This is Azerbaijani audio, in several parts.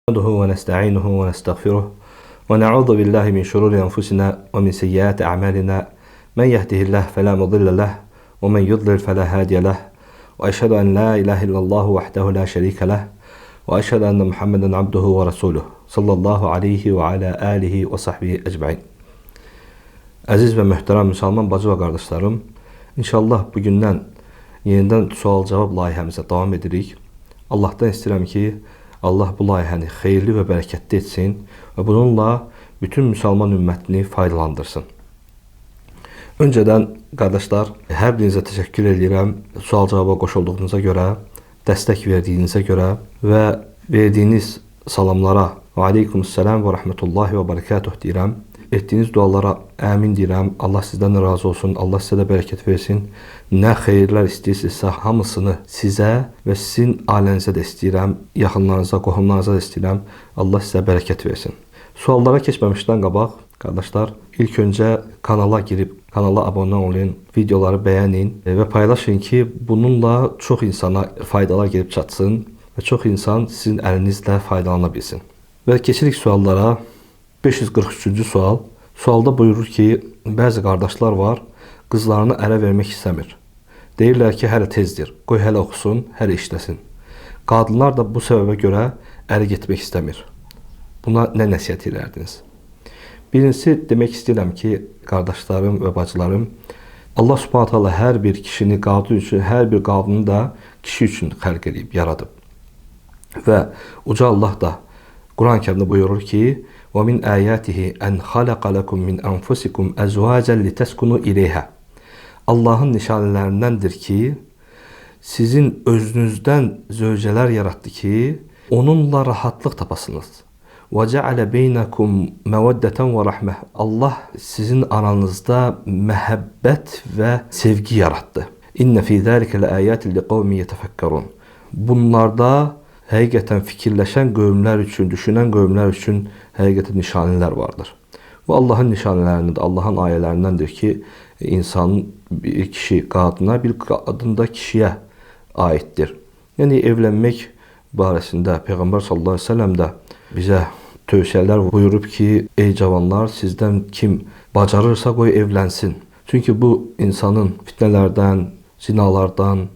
نحمده ونستعينه ونستغفره ونعوذ بالله من شرور أنفسنا ومن سيئات أعمالنا من يهده الله فلا مضل له ومن يضلل فلا هادي له وأشهد أن لا إله إلا الله وحده لا شريك له وأشهد أن محمدا عبده ورسوله sallallahu aleyhi ve ala alihi ve sahbihi ecmaîn. Əziz və möhtərəm müsəlman bacı və qardaşlarım, inşallah bugündən yenidən sual-cavab layihəmizə davam edirik. Allahdan istəyirəm ki, Allah bu layihəni xeyirli və bərəkətli etsin və bununla bütün müsəlman ümmətini faydalandırsın. Öncədən qardaşlar, hər birinizə təşəkkür edirəm sual-cavaba qoşulduğunuza görə, dəstək verdiyinizə görə və verdiyiniz salamlara və aleykumussalam və rəhmətullahi və bərəkatuh deyirəm. Etdiyiniz dualara əmin deyirəm. Allah sizdən razı olsun. Allah sizə də bərəkət versin. Nə xeyirlər istəyirsinizsə hamısını sizə və sizin ailənizə də istəyirəm. Yaxınlarınıza, qohumlarınıza da istəyirəm. Allah sizə bərəkət versin. Suallara keçməmişdən qabaq, qardaşlar, ilk öncə kanala girib, kanala abunə olun, videoları bəyənin və paylaşın ki, bununla çox insana faydalar gelib çatsın və çox insan sizin əlinizlə faydalana bilsin. Və keçirik suallara. 543-cü sual. Sualda buyurur ki, bəzi qardaşlar var, qızlarını ərə vermək istəmir. Deyirlər ki, hələ tezdir, qoy hələ oxusun, hələ işləsin. Qadınlar da bu səbəbə görə ərə getmək istəmir. Buna nə nəsihət edərdiniz? Birincisi, demək istəyirəm ki, qardaşlarım və bacılarım, Allah Subhanahu taala hər bir kişini qadın üçün, hər bir qadını da kişi üçün xəlq edib, yaradıb. Və Uca Allah da Quran-Kərimdə buyurur ki, وَمِنْ آيَاتِهِ أَنْ خَلَقَ لَكُمْ مِنْ أَنْفُسِكُمْ أَزْوَاجًا لِتَسْكُنُوا إِلَيْهَا. Allahın nişanələrindendir ki, sizin özünüzdən zövcələr yaratdı ki, onunla rahatlıq tapasınız. وَجَعَلَ بَيْنَكُمْ مَوَدَّةً وَرَحْمَةً. Allah sizin aranızda məhəbbət və sevgi yarattı. İnne fî zâlike leâyâtin liqavmin yetefekkerûn. Bunlarda həqiqətən fikirləşən qövmlər üçün, düşünən qövmlər üçün həqiqətən nişanələr vardır. Bu Allahın nişanələrindəndir, Allahın ayələrindəndir ki, insanın bir kişi qadına, bir qadın da kişiyə aiddir. Yəni evlənmək barəsində Peyğəmbər sallallahu əleyhi və səlləm də bizə tövsiyələr buyurub ki, ey cavanlar, sizdən kim bacarırsa qoy evlənsin. Çünki bu insanın fitnələrdən, zinalardan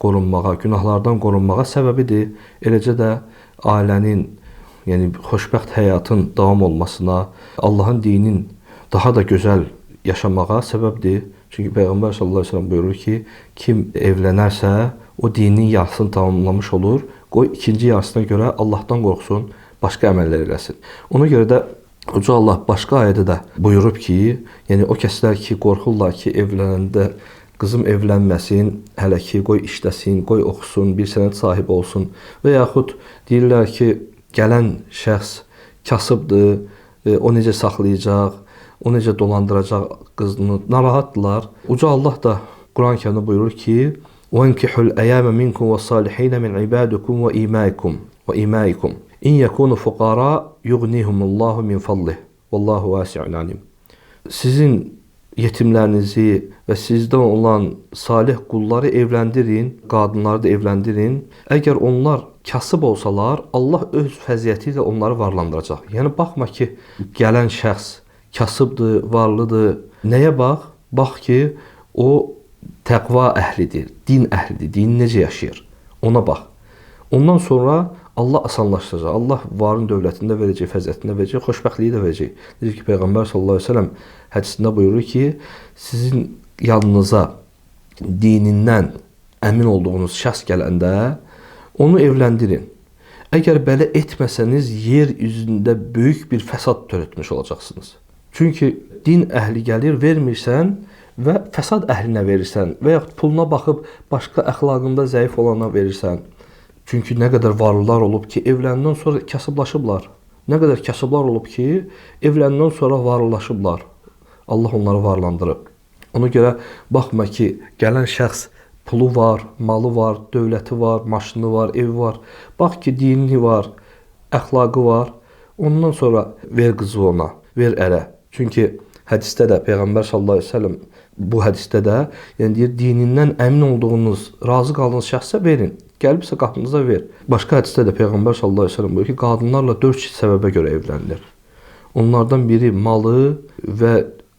qorunmağa, günahlardan qorunmağa səbəbidir. Eləcə də ailənin, yəni xoşbəxt həyatın davam olmasına, Allahın dinin daha da gözəl yaşamağa səbəbdir. Çünki Peyğəmbər sallallahu əleyhi və səlləm buyurur ki, kim evlənərsə, o dinin yarısını tamamlamış olur. Qoy ikinci yarısına görə Allahdan qorxsun, başqa əməllər eləsin. Ona görə də Uca Allah başqa ayədə də buyurub ki, yəni o kəslər ki, qorxurlar ki, evlənəndə qızım evlənməsin, hələ ki, qoy işləsin, qoy oxusun, bir sənət sahibi olsun və yaxud deyirlər ki, gələn şəxs kasıbdır, o necə saxlayacaq, o necə dolandıracaq qızını, narahatdırlar. Uca Allah da Quran-Kərimdə buyurur ki, وَاَنْكِحُ الْاَيَامَ مِنْكُمْ وَالصَّالِحِينَ مِنْ عِبَادِكُمْ وَإِمَائِكُمْ اِنْ يَكُونُ فُقَارَا يُغْنِهُمُ اللّٰهُ مِنْ فَضْلِهِ وَاللّٰهُ وَاسِعٌ عَلِيمٌ. Sizin yetimlərinizi və sizdə olan salih qulları evləndirin, qadınları da evləndirin. Əgər onlar kasıb olsalar, Allah öz fəziyyəti ilə onları varlandıracaq. Yəni, baxma ki, gələn şəxs kasıbdır, varlıdır. Nəyə bax? Bax ki, o təqva əhlidir, din əhlidir, dini necə yaşayır? Ona bax. Ondan sonra Allah asanlaşdıracaq. Allah varın dövlətində verəcək, fəziyyətində verəcək, xoşbəxtliyi də verəcək. Necə ki, Peyğəmbər sallallahu əleyhi və səlləm hədisində buyurur ki, sizin yanınıza dinindən əmin olduğunuz şəxs gələndə onu evləndirin. Əgər belə etməsəniz, yer üzündə böyük bir fəsad törətmiş olacaqsınız. Çünki din əhli gəlir, vermirsən və fəsad əhlinə verirsən və yaxud puluna baxıb başqa əxlaqında zəif olana verirsən. Çünki nə qədər varlılar olub ki, evləndən sonra kasıblaşıblar. Nə qədər kasıblar olub ki, evləndən sonra varlılaşıblar. Allah onları varlandırıb. Ona görə baxma ki, gələn şəxs pulu var, malı var, dövləti var, maşını var, evi var. Bax ki, dini var, əxlaqı var. Ondan sonra ver qızı ona, ver ərə. Çünki hədisdə də Peyğəmbər sallallahu əleyhi və səlləm bu hədisdə də yəni deyir, dinindən əmin olduğunuz, razı qaldığınız şəxsə verin. gəlibsə qapınıza ver. Başqa hədisdə də Peyğəmbər sallallahu əleyhi və səlləm buyurur ki, qadınlarla 4 səbəbə görə evlənilir. Onlardan biri malı və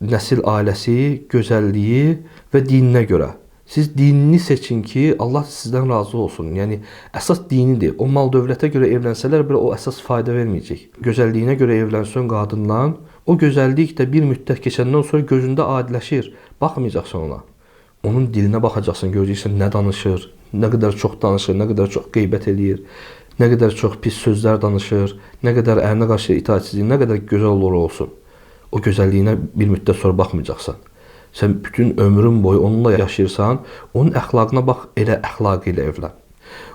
nəsil ailəsi, gözəlliyi və dininə görə. Siz dinini seçin ki, Allah sizdən razı olsun. Yəni, əsas dinidir. O mal dövlətə görə evlənsələr belə o əsas fayda verməyəcək. Gözəlliyinə görə evlənsən qadınla, o gözəllik də bir müddət keçəndən sonra gözündə adiləşir. Baxmayacaqsan ona. Onun dilinə baxacaqsan, görəcəksən nə danışır, nə qədər çox danışır, nə qədər çox qeybət eləyir, nə qədər çox pis sözlər danışır, nə qədər ərinə qarşı itaatsizlik, nə qədər gözəl olur olsun. O gözəlliyinə bir müddət sonra baxmayacaqsan. Sən bütün ömrün boyu onunla yaşayırsan, onun əxlaqına bax, elə əxlaqı ilə evlən.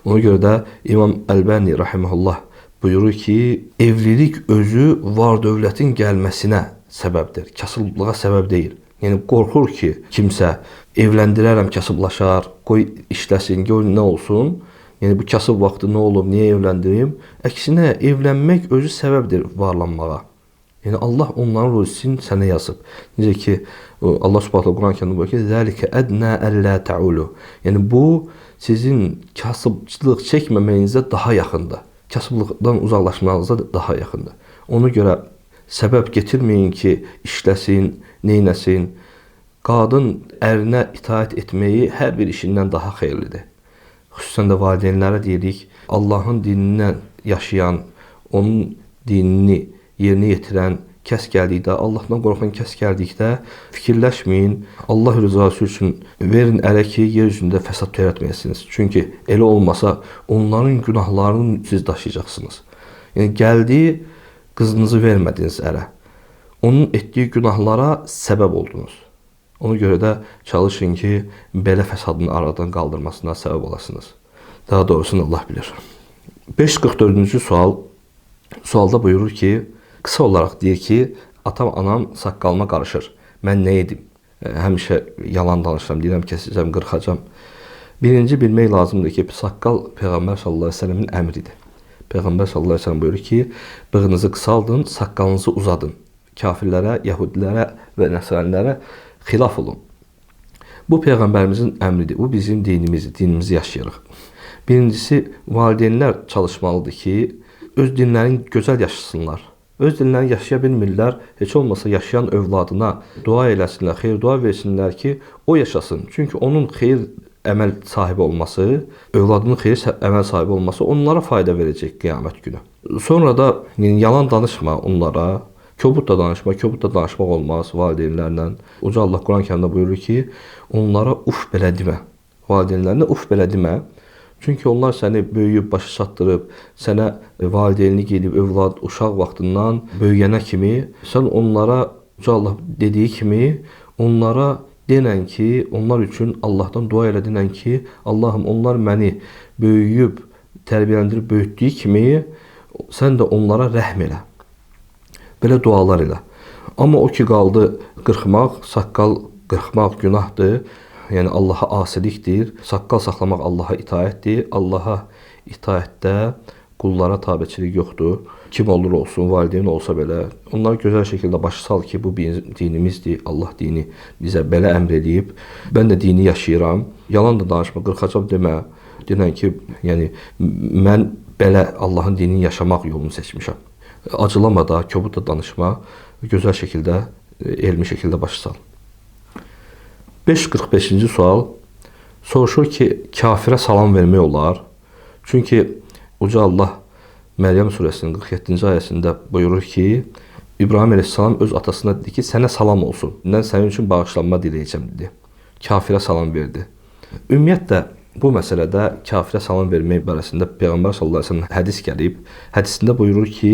Ona görə də İmam Əlbani rahimehullah buyurur ki, evlilik özü var dövlətin gəlməsinə səbəbdir, kasıblığa səbəb deyil. Yəni qorxur ki, kimsə evləndirərəm, kasıblaşar, qoy işləsin, qoy nə olsun. Yəni bu kasıb vaxtı nə olub, niyə evləndirim? Əksinə evlənmək özü səbəbdir varlanmağa. Yəni Allah onların ruzisini sənə yazıb. Necə ki Allah Subhanahu Quran-Kərimdə buyurur ki, "Zəlikə ədnə əllə təulu." Yəni bu sizin kasıbçılıq çəkməməyinizə daha yaxındır. Kasıblıqdan uzaqlaşmağınıza daha yaxındır. Ona görə səbəb getirməyin ki, işləsin, neynəsin. Qadın ərinə itaət etməyi hər bir işindən daha xeyirlidir. Xüsusən də valideynlərə deyirik, Allahın dinindən yaşayan, onun dinini yerinə yetirən kəs gəldikdə, Allahdan qorxan kəs gəldikdə fikirləşməyin, Allah rızası üçün verin ərə ki, yer üzündə fəsad törətməyəsiniz. Çünki elə olmasa onların günahlarını siz daşıyacaqsınız. Yəni gəldi, qızınızı vermədiniz ərə. Onun etdiyi günahlara səbəb oldunuz. Ona görə də çalışın ki, belə fəsadın aradan qaldırmasına səbəb olasınız. Daha doğrusunu Allah bilir. 544-cü sualda buyurur ki, qısa olaraq deyir ki, atam, anam saqqalıma qarışır. Mən nə edim? Həmişə yalan danışıram, deyirəm, kəsəcəm, qırxacam. Birinci bilmək lazımdır ki, saqqal Peyğəmbər sallallahu əleyhi və səlləmin əmridir. Peyğəmbər sallallahu əleyhi və səlləm buyurur ki, bığınızı qısaldın, saqqalınızı uzadın. Kafirlərə, yəhudilərə və nəsranilərə xilaf olun. Bu Peyğəmbərimizin əmridir. Bu bizim dinimizdir. Dinimizi yaşayırıq. Birincisi, valideynlər çalışmalıdır ki, öz dinlərini gözəl yaşasınlar. Öz dinlərini yaşaya bilmirlər, heç olmasa yaşayan övladına dua eləsinlər, xeyir dua versinlər ki, o yaşasın. Çünki onun xeyir əməl sahibi olması, övladının xeyir əməl sahibi olması onlara fayda verəcək qiyamət günü. Sonra da yalan danışma onlara, kobud da danışmaq olmaz valideynlərlə. Uca Allah Quran-Kərimdə buyurur ki, onlara uf belə demə, valideynlərinə uf belə demə. Çünki onlar səni böyüyüb, başa çatdırıb, sənə valideynlik edib, övlad, uşaq vaxtından böyüyənə kimi, sən onlara, Uca Allah dediyi kimi, onlara denən ki, onlar üçün Allahdan dua elə denən ki, Allahım, onlar məni böyüyüb, tərbiyələndirib, böyütdüyü kimi, sən də onlara rəhm elə. Belə dualar elə. Amma o ki, qaldı qırxmaq, saqqal qırxmaq günahdır. Yəni Allaha asilikdir. Saqqal saxlamaq Allaha itaətdir. Allaha itaətdə qullara tabeçilik yoxdur. Kim olur olsun, valideyn olsa belə. Onlara gözəl şəkildə başa sal ki, bu bizim dinimizdir. Allah dini bizə belə əmr edib. Mən də dini yaşayıram. Yalan da danışma, qırxacam demə. Denən ki, yəni mən belə Allahın dinini yaşamaq yolunu seçmişəm. Acılama da, kobud da danışma. Gözəl şəkildə, elmi şəkildə başa sal. 545-ci sual soruşur ki, kafirə salam vermək olar. Çünki Uca Allah Məryəm surəsinin 47-ci ayəsində buyurur ki, İbrahim əleyhissalam öz atasına dedi ki, sənə salam olsun. Mən sənin üçün bağışlanma diləyəcəm dedi. Kafirə salam verdi. Ümumiyyətlə, bu məsələdə kafirə salam vermək barəsində Peyğəmbər sallallahu əleyhi və səlləm hədis gəlib. Hədisində buyurur ki,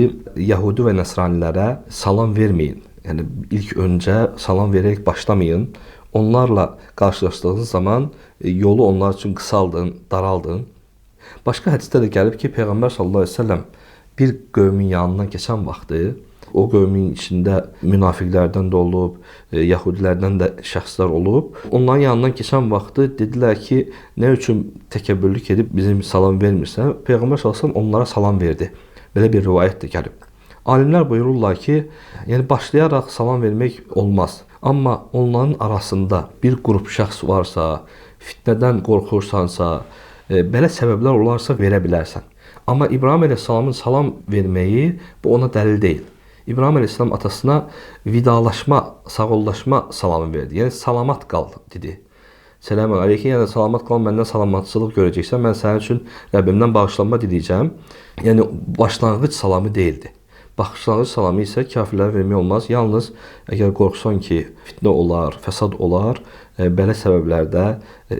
Yəhudi və Nəsranilərə salam verməyin. Yəni ilk öncə salam verərək başlamayın. Onlarla qarşılaşdığınız zaman yolu onlar üçün qısaldın, daraldın. Başqa hədisdə də gəlib ki, Peyğəmbər sallallahu əleyhi və səlləm bir qövmin yanından keçən vaxtı, o qövmin içində münafiqlərdən də olub, yəhudilərdən də şəxslər olub. Onların yanından keçən vaxtı dedilər ki, nə üçün təkəbbürlük edib bizim salam vermirsən? Peyğəmbər sallallahu əleyhi və səlləm onlara salam verdi. Belə bir rivayət də gəlib. Alimlər buyururlar ki, yəni başlayaraq salam vermək olmaz. Amma onların arasında bir qrup şəxs varsa, fitnədən qorxursansa, belə səbəblər olarsa verə bilərsən. Amma İbrahim əleyhissalamın salam verməyi bu ona dəlil deyil. İbrahim əleyhissalam atasına vidalaşma, sağollaşma salamı verdi. Yəni salamat qal dedi. Selamun aleyküm, yəni salamat qal, məndən salamatçılıq görəcəksən, mən sənin üçün Rəbbimdən bağışlanma diləyəcəm. Yəni başlanğıc salamı deyildi. Başlanğıc salamı isə kafirlərə vermək olmaz. Yalnız əgər qorxsan ki, fitnə olar, fəsad olar, belə səbəblərdə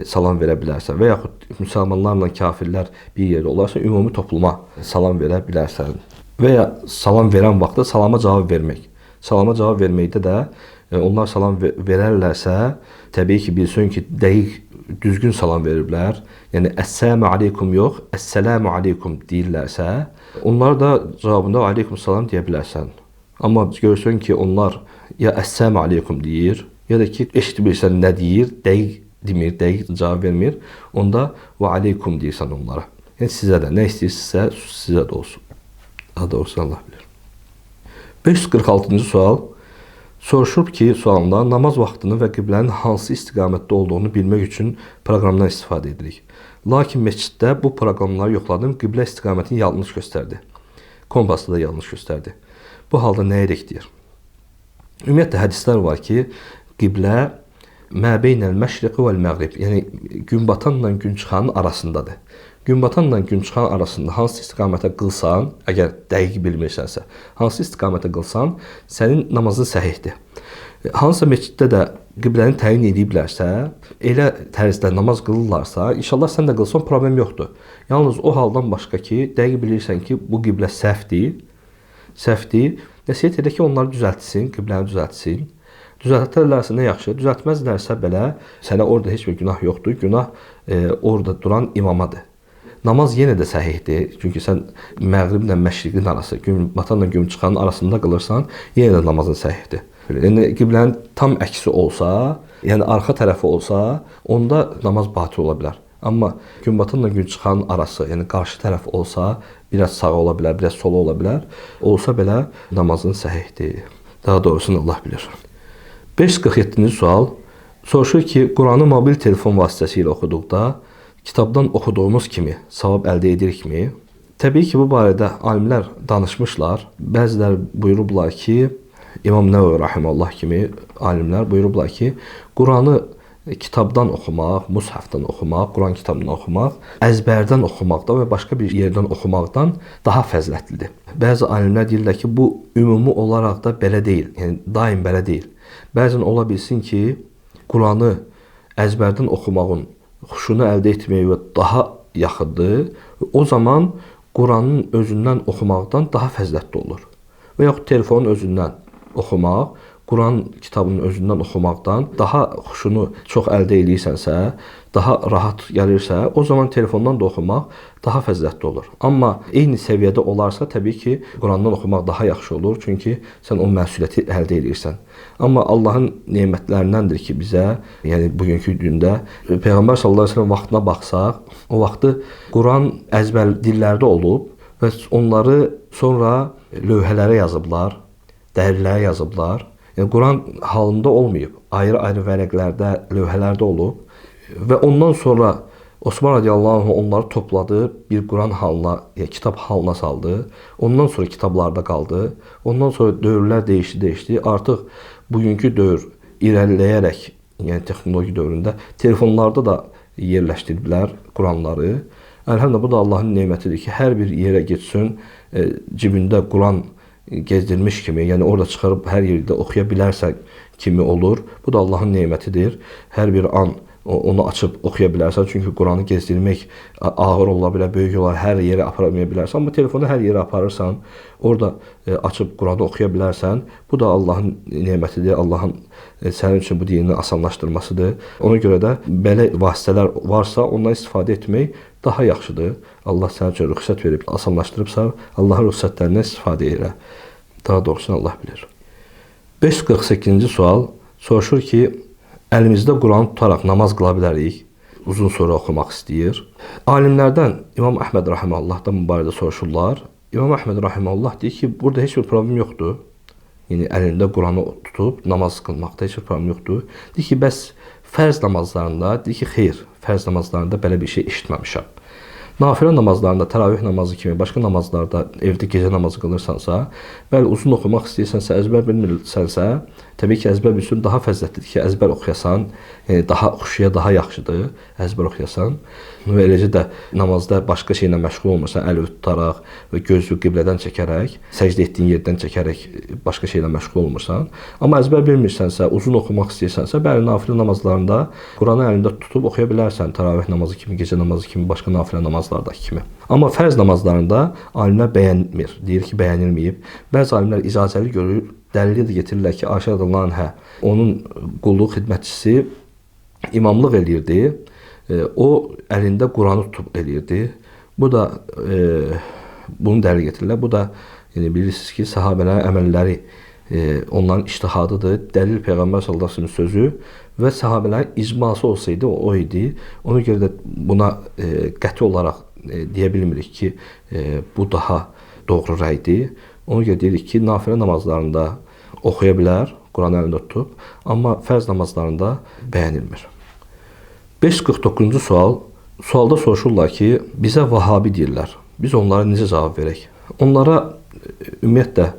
salam verə bilərsən. Və yaxud müsəlmanlarla kafirlər bir yerdə olarsa, ümumi topluma salam verə bilərsən. Və ya salam verən vaxtda salama cavab vermək. Salama cavab verməkdə də onlar salam verərlərsə, təbii ki, bilsin ki, dəqiq, düzgün salam veriblər. Yəni, əssəlamu aleykum yox, əssəlamu aleykum deyirlərsə, onlar da cavabında aleykum salam deyə bilərsən. Amma görürsən ki, onlar ya əssəlamu aleykum deyir, ya da ki, eşitmirsən nə deyir, dəqiq demir, dəqiq cavab vermir, onda və aleykum deyirsən onlara. Yəni, sizə də, nə istəyirsinizsə, sizə də olsun. Daha doğrusu Allah bilir. 546-cı sual. Soruşub ki, sualında namaz vaxtını və qiblənin hansı istiqamətdə olduğunu bilmək üçün proqramdan istifadə edirik. Lakin məsciddə bu proqramları yoxladım, qiblə istiqamətini yanlış göstərdi. Kompasda da yanlış göstərdi. Bu halda nə edək deyir? Ümumiyyətlə hədislər var ki, qiblə məbeynəl məşriqi vəl məğrib, yəni gün batanla gün çıxanın arasındadır. Gün batanla gün çıxan arasında hansı istiqamətə qılsan, əgər dəqiq bilmirsənsə, hansı istiqamətə qılsan, sənin namazın səhihdir. Hansısa məsciddə də qibləni təyin ediblərsə, elə tərzdə namaz qılırlarsa, inşallah sən də qılsan problem yoxdur. Yalnız o haldan başqa ki, dəqiq bilirsən ki, bu qiblə səhvdir, nəsiyyət edə ki, onları düzəltsin, qibləni düzəltsin. Düzəltərlərsə nə yaxşı, düzəltməzlərsə belə, sənə orada heç bir günah yoxdur, günah orada duran imamadır. Namaz yenə də səhihdir, çünki sən məğriblə məşriqin arası, gün batanla gün çıxanın arasında qılırsan, yenə də namazın səhihdir. Yəni, qiblənin tam əksi olsa, yəni arxa tərəfi olsa, onda namaz batıl ola bilər. Amma gün batanla gün çıxanın arası, yəni qarşı tərəf olsa, biraz sağa ola bilər, biraz sola ola bilər, olsa belə namazın səhihdir. Daha doğrusunu Allah bilir. 547-ci sual. Soruşur ki, Quranı mobil telefon vasitəsilə oxuduqda, kitabdan oxuduğumuz kimi savab əldə edirikmi? Təbii ki, bu barədə alimlər danışmışlar. Bəziləri buyurublar ki, İmam Nəvəvi Rahiməllah kimi alimlər buyurublar ki, Quranı kitabdan oxumaq, mushafdan oxumaq, Quran kitabından oxumaq, əzbərdən oxumaqdan və başqa bir yerdən oxumaqdan daha fəzilətlidir. Bəzi alimlər deyirlər ki, bu ümumi olaraq da belə deyil, yəni daim belə deyil. Bəzən ola bilsin ki, Quranı əzbərdən oxumağın xuşunu əldə etməyə daha yaxındır. O zaman Quranın özündən oxumaqdan daha fəzilətli olur. Və yaxud telefonun özündən oxumaq, Quran kitabının özündən oxumaqdan daha xuşunu çox əldə edirsənsə, daha rahat gəlirsə, o zaman telefondan da oxumaq daha fəzilətli olur. Amma eyni səviyyədə olarsa, təbii ki, Qurandan oxumaq daha yaxşı olur, çünki sən o məsuliyyəti əldə edirsən. Amma Allahın nemətlərindəndir ki, bizə, yəni bugünkü gündə Peyğəmbər sallallahu əleyhi və səlləm vaxtına baxsaq, o vaxtı Quran əzbər dillərdə olub və onları sonra lövhələrə yazıblar, dərilərə yazıblar. Yəni, Quran halında olmayıb, ayrı-ayrı vərəqlərdə, lövhələrdə olub və ondan sonra Osman radiyallahu anh onları topladı, bir Quran halına, yəni kitab halına saldı. Ondan sonra kitablarda qaldı. Ondan sonra dövrlər dəyişdi. Artıq bugünkü dövr irəliləyərək, yəni texnoloji dövründə telefonlarda da yerləşdirdilər Quranları. Əlhəmdülillah, bu da Allahın nemətidir ki, hər bir yerə getsin, cibində Quran gezdirmiş kimi, yəni orada çıxarıb hər yerdə oxuya bilərsən kimi olur. Bu da Allahın nemətidir. Hər bir an onu açıb oxuya bilərsən. Çünki Quranı gezdirmək ağır ola bilər, böyük olar, hər yerə aparmaya bilərsən. Amma telefonu hər yerə aparırsan, orada açıb Quranı oxuya bilərsən. Bu da Allahın nemətidir. Allahın sənin üçün bu dinini asanlaşdırmasıdır. Ona görə də belə vasitələr varsa, ondan istifadə etmək daha yaxşıdır. Allah sənin üçün rüxsət verib, asanlaşdırıbsa, Allahın rüxsətlərindən istifadə edir. Daha doğrusunu Allah bilir. 548-ci sual. Soruşur ki, əlimizdə Quranı tutaraq namaz qıla bilərik. Uzun sura oxumaq istəyir. Alimlərdən İmam Əhməd Rahiməhəllahdan bu barədə soruşurlar. İmam Əhməd Rahiməhəllah deyir ki, burada heç bir problem yoxdur. yəni əlində Quranı tutub namaz qılmaqda heç bir problem yoxdur. Deyir ki, bəs fərz namazlarında, deyir ki, xeyr, fərz namazlarında belə bir şey eşitməmişəm. Nafilə namazlarında, təravih namazı kimi, başqa namazlarda, evdə gecə namazı qılırsansa, bəli, uzun oxumaq istəyirsənsə, əzbər bilmirsənsə, təbii ki, əzbər bilsin daha fəzilətlidir ki, əzbər oxuyasan, daha xuşuya daha yaxşıdır, əzbər oxuyasan. Və eləcə də namazda başqa şeylə məşğul olmursan, əli tutaraq və gözü qiblədən çəkərək, səcdə etdiyin yerdən çəkərək başqa şeylə məşğul olmursan. Amma əzbər bilmirsənsə, uzun oxumaq istəyirsənsə, bəli, nafilə namazlarında Quranı əlində tutub oxuya bilərsən, təravih namazı kimi, gecə namazı kimi, başqa nafilə namazlardakı kimi. Amma fərz namazlarında alimlər bəyənmir, deyir ki, bəyənilməyib. Bəzi alimlər icazəli görür, dəlili də getirirlər ki, Ayşə radiyallahu anhə, onun qulluq xidmətçisi imamlıq eləyirdi. O əlində Quranı tutub eləyirdi. Bu da bunu dəlil getirirlər. Bu da yəni bilirsiniz ki, səhabələrin əməlləri onların ictihadıdır. Dəlil Peyğəmbər sallallahu əleyhi və səlləm sözü və səhabələrin icması olsaydı o idi. Ona görə də buna qəti olaraq deyə bilmirik ki, bu daha doğru rəydir. Ona görə deyirik ki, nafilə namazlarında oxuya bilər, Quranı əlində tutub, amma fərz namazlarında bəyənilmir. 549-cu sual. Sualda soruşurlar ki, bizə Vahabi deyirlər. Biz onlara necə cavab verək? Onlara ümumiyyətlə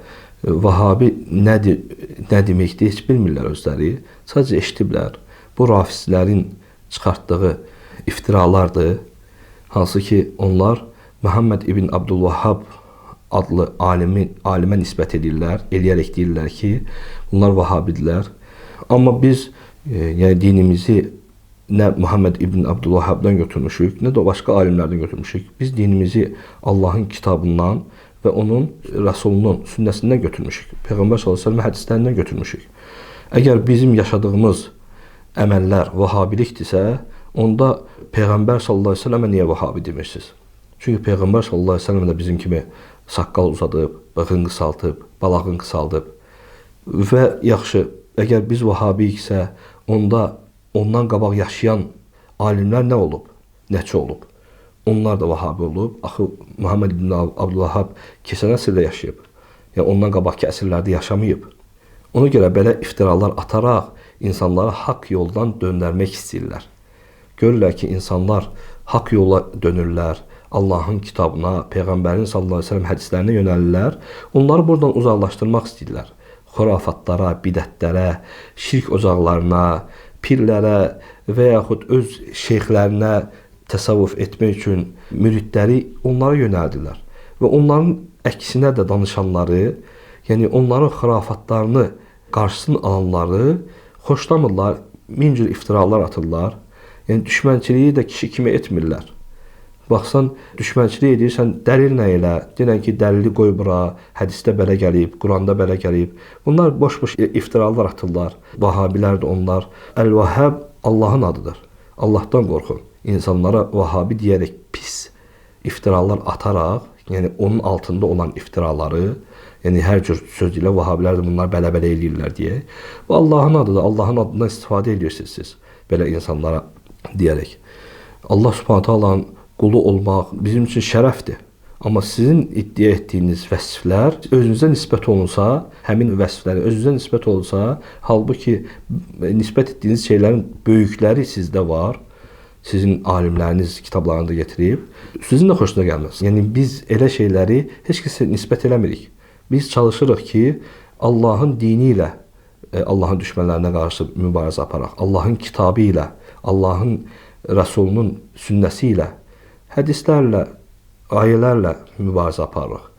Vahabi nə deməkdir, heç bilmirlər özləri. Sadəcə eşitiblər. Bu rafizlərin çıxartdığı iftiralardır. Hansı ki, onlar Muhammed ibn Abdülvahhab adlı alimə nisbət edirlər, eləyərək deyirlər ki, bunlar Vahabidirlər. Amma biz yəni dinimizi nə Muhammed ibn Abdülvahhabdan götürmüşük, nə də başqa alimlərdən götürmüşük. Biz dinimizi Allahın kitabından və onun Rəsulunun sünnəsindən götürmüşük. Peyğəmbər sallallahu əleyhi və səlləm hədislərindən götürmüşük. Əgər bizim yaşadığımız əməllər Vahabilikdirsə, onda Peyğəmbər sallallahu əleyhi və səlləmə niyə Vahabi demirsiniz? Çünki Peyğəmbər sallallahu əleyhi və səlləm də bizim kimi saqqal uzadıb, bığını qısaltıb, balağını qısaldıb. Və yaxşı, əgər biz Vahabiyiksə, onda ondan qabaq yaşayan alimlər nə olub? Nəçə olub? Onlar da Vahabi olub. Axı Muhammed ibn Abdülvahhab keçən əsrdə yaşayıb. Yəni ondan qabaqki əsrlərdə yaşamayıb. Ona görə belə iftiralar ataraq insanları haqq yoldan döndərmək istəyirlər. Görürlər ki, insanlar haqq yola dönürlər. Allahın kitabına, Peyğəmbərin sallallahu əleyhi və səlləm hədislərinə yönəlirlər. Onları buradan uzaqlaşdırmaq istəyirlər. Xurafatlara, bidətlərə, şirk ocaqlarına, pirlərə və yaxud öz şeyxlərinə təsavvuf etmək üçün müridləri onlara yönəldirlər. Və onların əksinə də danışanları, yəni onların xurafatlarını qarşısını alanları xoşlamırlar, min cür iftiralar atırlar. Yəni düşmənçiliyi də kişi kimi etmirlər. Baxsan, düşmənçilik edirsən, dəlil nə elə? Denən ki, dəlili qoy bura, hədisdə belə gəlib, Quranda belə gəlib. Bunlar boş-boş iftiralar atırlar. Vahabilər də onlar. Əl-Vahhab Allahın adıdır. Allahdan qorxun. İnsanlara Vahabi deyərək pis iftiralar ataraq, yəni onun altında olan iftiraları, yəni hər cür söz ilə Vahabilər də bunlar belə-belə eləyirlər deyə. Bu Allahın adıdır. Allahın adından istifadə edirsiniz siz belə insanlara deyərək. Allah Subhanahu taalanın qulu olmaq bizim üçün şərəfdir. Amma sizin iddia etdiyiniz vəsflər özünüzə nisbət olunsa, həmin vəsfləri özünüzə nisbət olunsa, halbuki nisbət etdiyiniz şeylərin böyükləri sizdə var, sizin alimləriniz kitablarında getirib, sizin də xoşuna gəlməz. Yəni biz elə şeyləri heç kəsə nisbət eləmirik. Biz çalışırıq ki, Allahın dini ilə Allahın düşmənlərinə qarşı mübarizə aparaq, Allahın kitabı ilə, Allahın Rəsulunun sünnəsi ilə, hədislərlə, ayələrlə mübarizə aparırıq.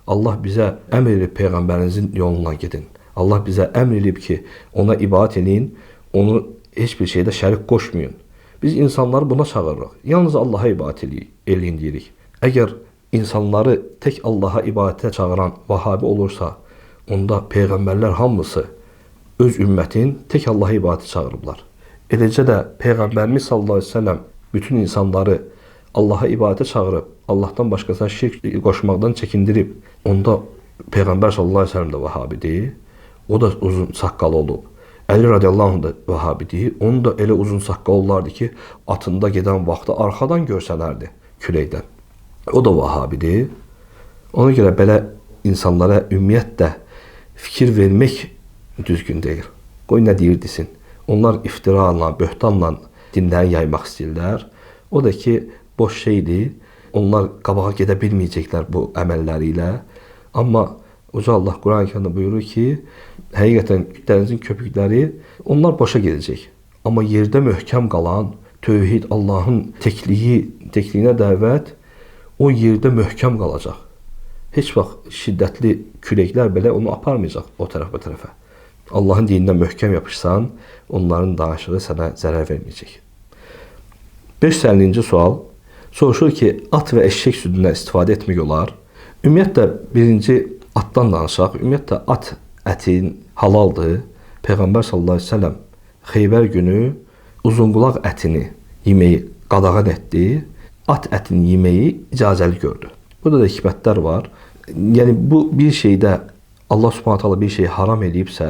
Allah bizə əmr edib Peyğəmbərinizin yolundan gedin. Allah bizə əmr edib ki, ona ibadət edin, onu heç bir şeydə şərik qoşmayın. Biz insanları buna çağırırıq. Yalnız Allaha ibadət eləyin deyirik. Əgər insanları tək Allaha ibadətə çağıran Vahabi olursa, onda Peyğəmbərlər hamısı öz ümmətin tək Allaha ibadətə çağırıblar. Eləcə də Peyğəmbərimiz sallallahu əleyhi və səlləm bütün insanları Allaha ibadətə çağırıb, Allahdan başqasına şirk qoşmaqdan çəkindirib, onda Peyğəmbər sallallahu əleyhi və səlləm də Vahabidir. O da uzun saqqalı olub. Əli radiyallahu anh da Vahabidir. Onun da elə uzun saqqalı olardı ki, atında gedən vaxtı arxadan görsənərdi küləkdən. O da Vahabidir. Ona görə belə insanlara ümumiyyətlə fikir vermək düzgün deyil. Qoy nə deyir desin. Onlar iftirayla, böhtanla dinləri yaymaq istəyirlər. O da ki, boş şeydir. Onlar qabağa gedə bilməyəcəklər bu əməlləri ilə. Amma Uca Allah Quran-ı Kərimdə buyurur ki, həqiqətən dənizin köpükləri onlar boşa gedəcək. Amma yerdə möhkəm qalan tövhid, Allahın tekliyinə dəvət o yerdə möhkəm qalacaq. Heç vaxt şiddətli küləklər belə onu aparmayacaq o tərəf bu tərəfə. Allahın dinindən möhkəm yapışsan, onların danışığı sənə zərər verməyəcək. 550-ci sual. Soruşur ki, at və eşək südündən istifadə etmək olar. Ümumiyyətlə, birinci atdan danışaq. Ümumiyyətlə, at ətin halaldır. Peyğəmbər sallallahu əleyhi və səlləm Xeybər günü uzunqulaq ətini yeməyi qadağan etdi. At ətini yeməyi icazəli gördü. Burada da hikmətlər var. Yəni, bu bir şeydə Allah Subhanahu taala bir şeyi haram edibsə,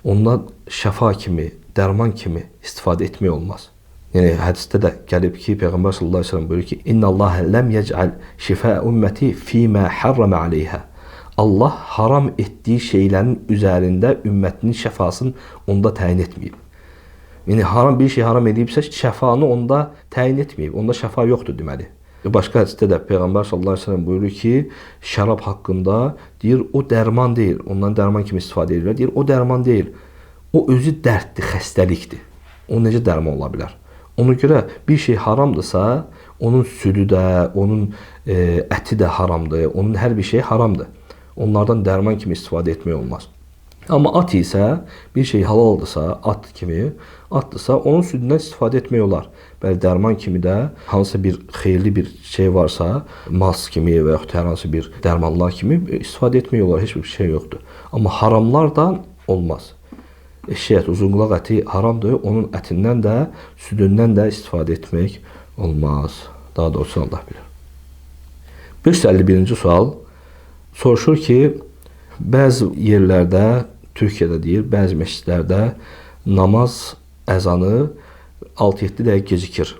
ondan şəfa kimi, dərman kimi istifadə etmək olmaz. Yəni, hədisdə də gəlib ki, Peyğəmbər sallallahu əleyhi və səlləm buyurur ki, İnna Allaha ləm yec'al şifaa ümmeti fīmā harrama aleyhə. Allah haram etdiyi şeylərin üzərində ümmətinin şəfasını onda təyin etməyib. Yəni, bir şey haram edibsə, şəfanı onda təyin etməyib. Onda şəfa yoxdur deməli. Başqa hədisdə də Peyğəmbər sallallahu əleyhi və səlləm buyurur ki, şərab haqqında deyir, o dərman deyil. Ondan dərman kimi istifadə edirlər. Deyir, o dərman deyil. O özü dərddir, xəstəlikdir. O necə dərman ola bilər? Ona görə bir şey haramdırsa, onun südü də, onun əti də haramdır. Onun hər bir şey haramdır. Onlardan dərman kimi istifadə etmək olmaz. Amma at isə bir şey halaldırsa, atdırsa, onun südündən istifadə etmək olar. Bəli, dərman kimi də hansısa bir xeyirli bir şey varsa, mas kimi və yaxud hər hansı bir dərmanlar kimi istifadə etmək olar. Heç bir şey yoxdur. Amma haramlardan olmaz. Eşək, uzunqulaq əti haramdır. Onun ətindən də, südündən də istifadə etmək olmaz. Daha doğrusu Allah bilir. 551-ci sual. Soruşur ki, bəzi yerlərdə, Türkiyədə deyir, bəzi məscidlərdə namaz əzanı 6-7 dəqiqə gecikir.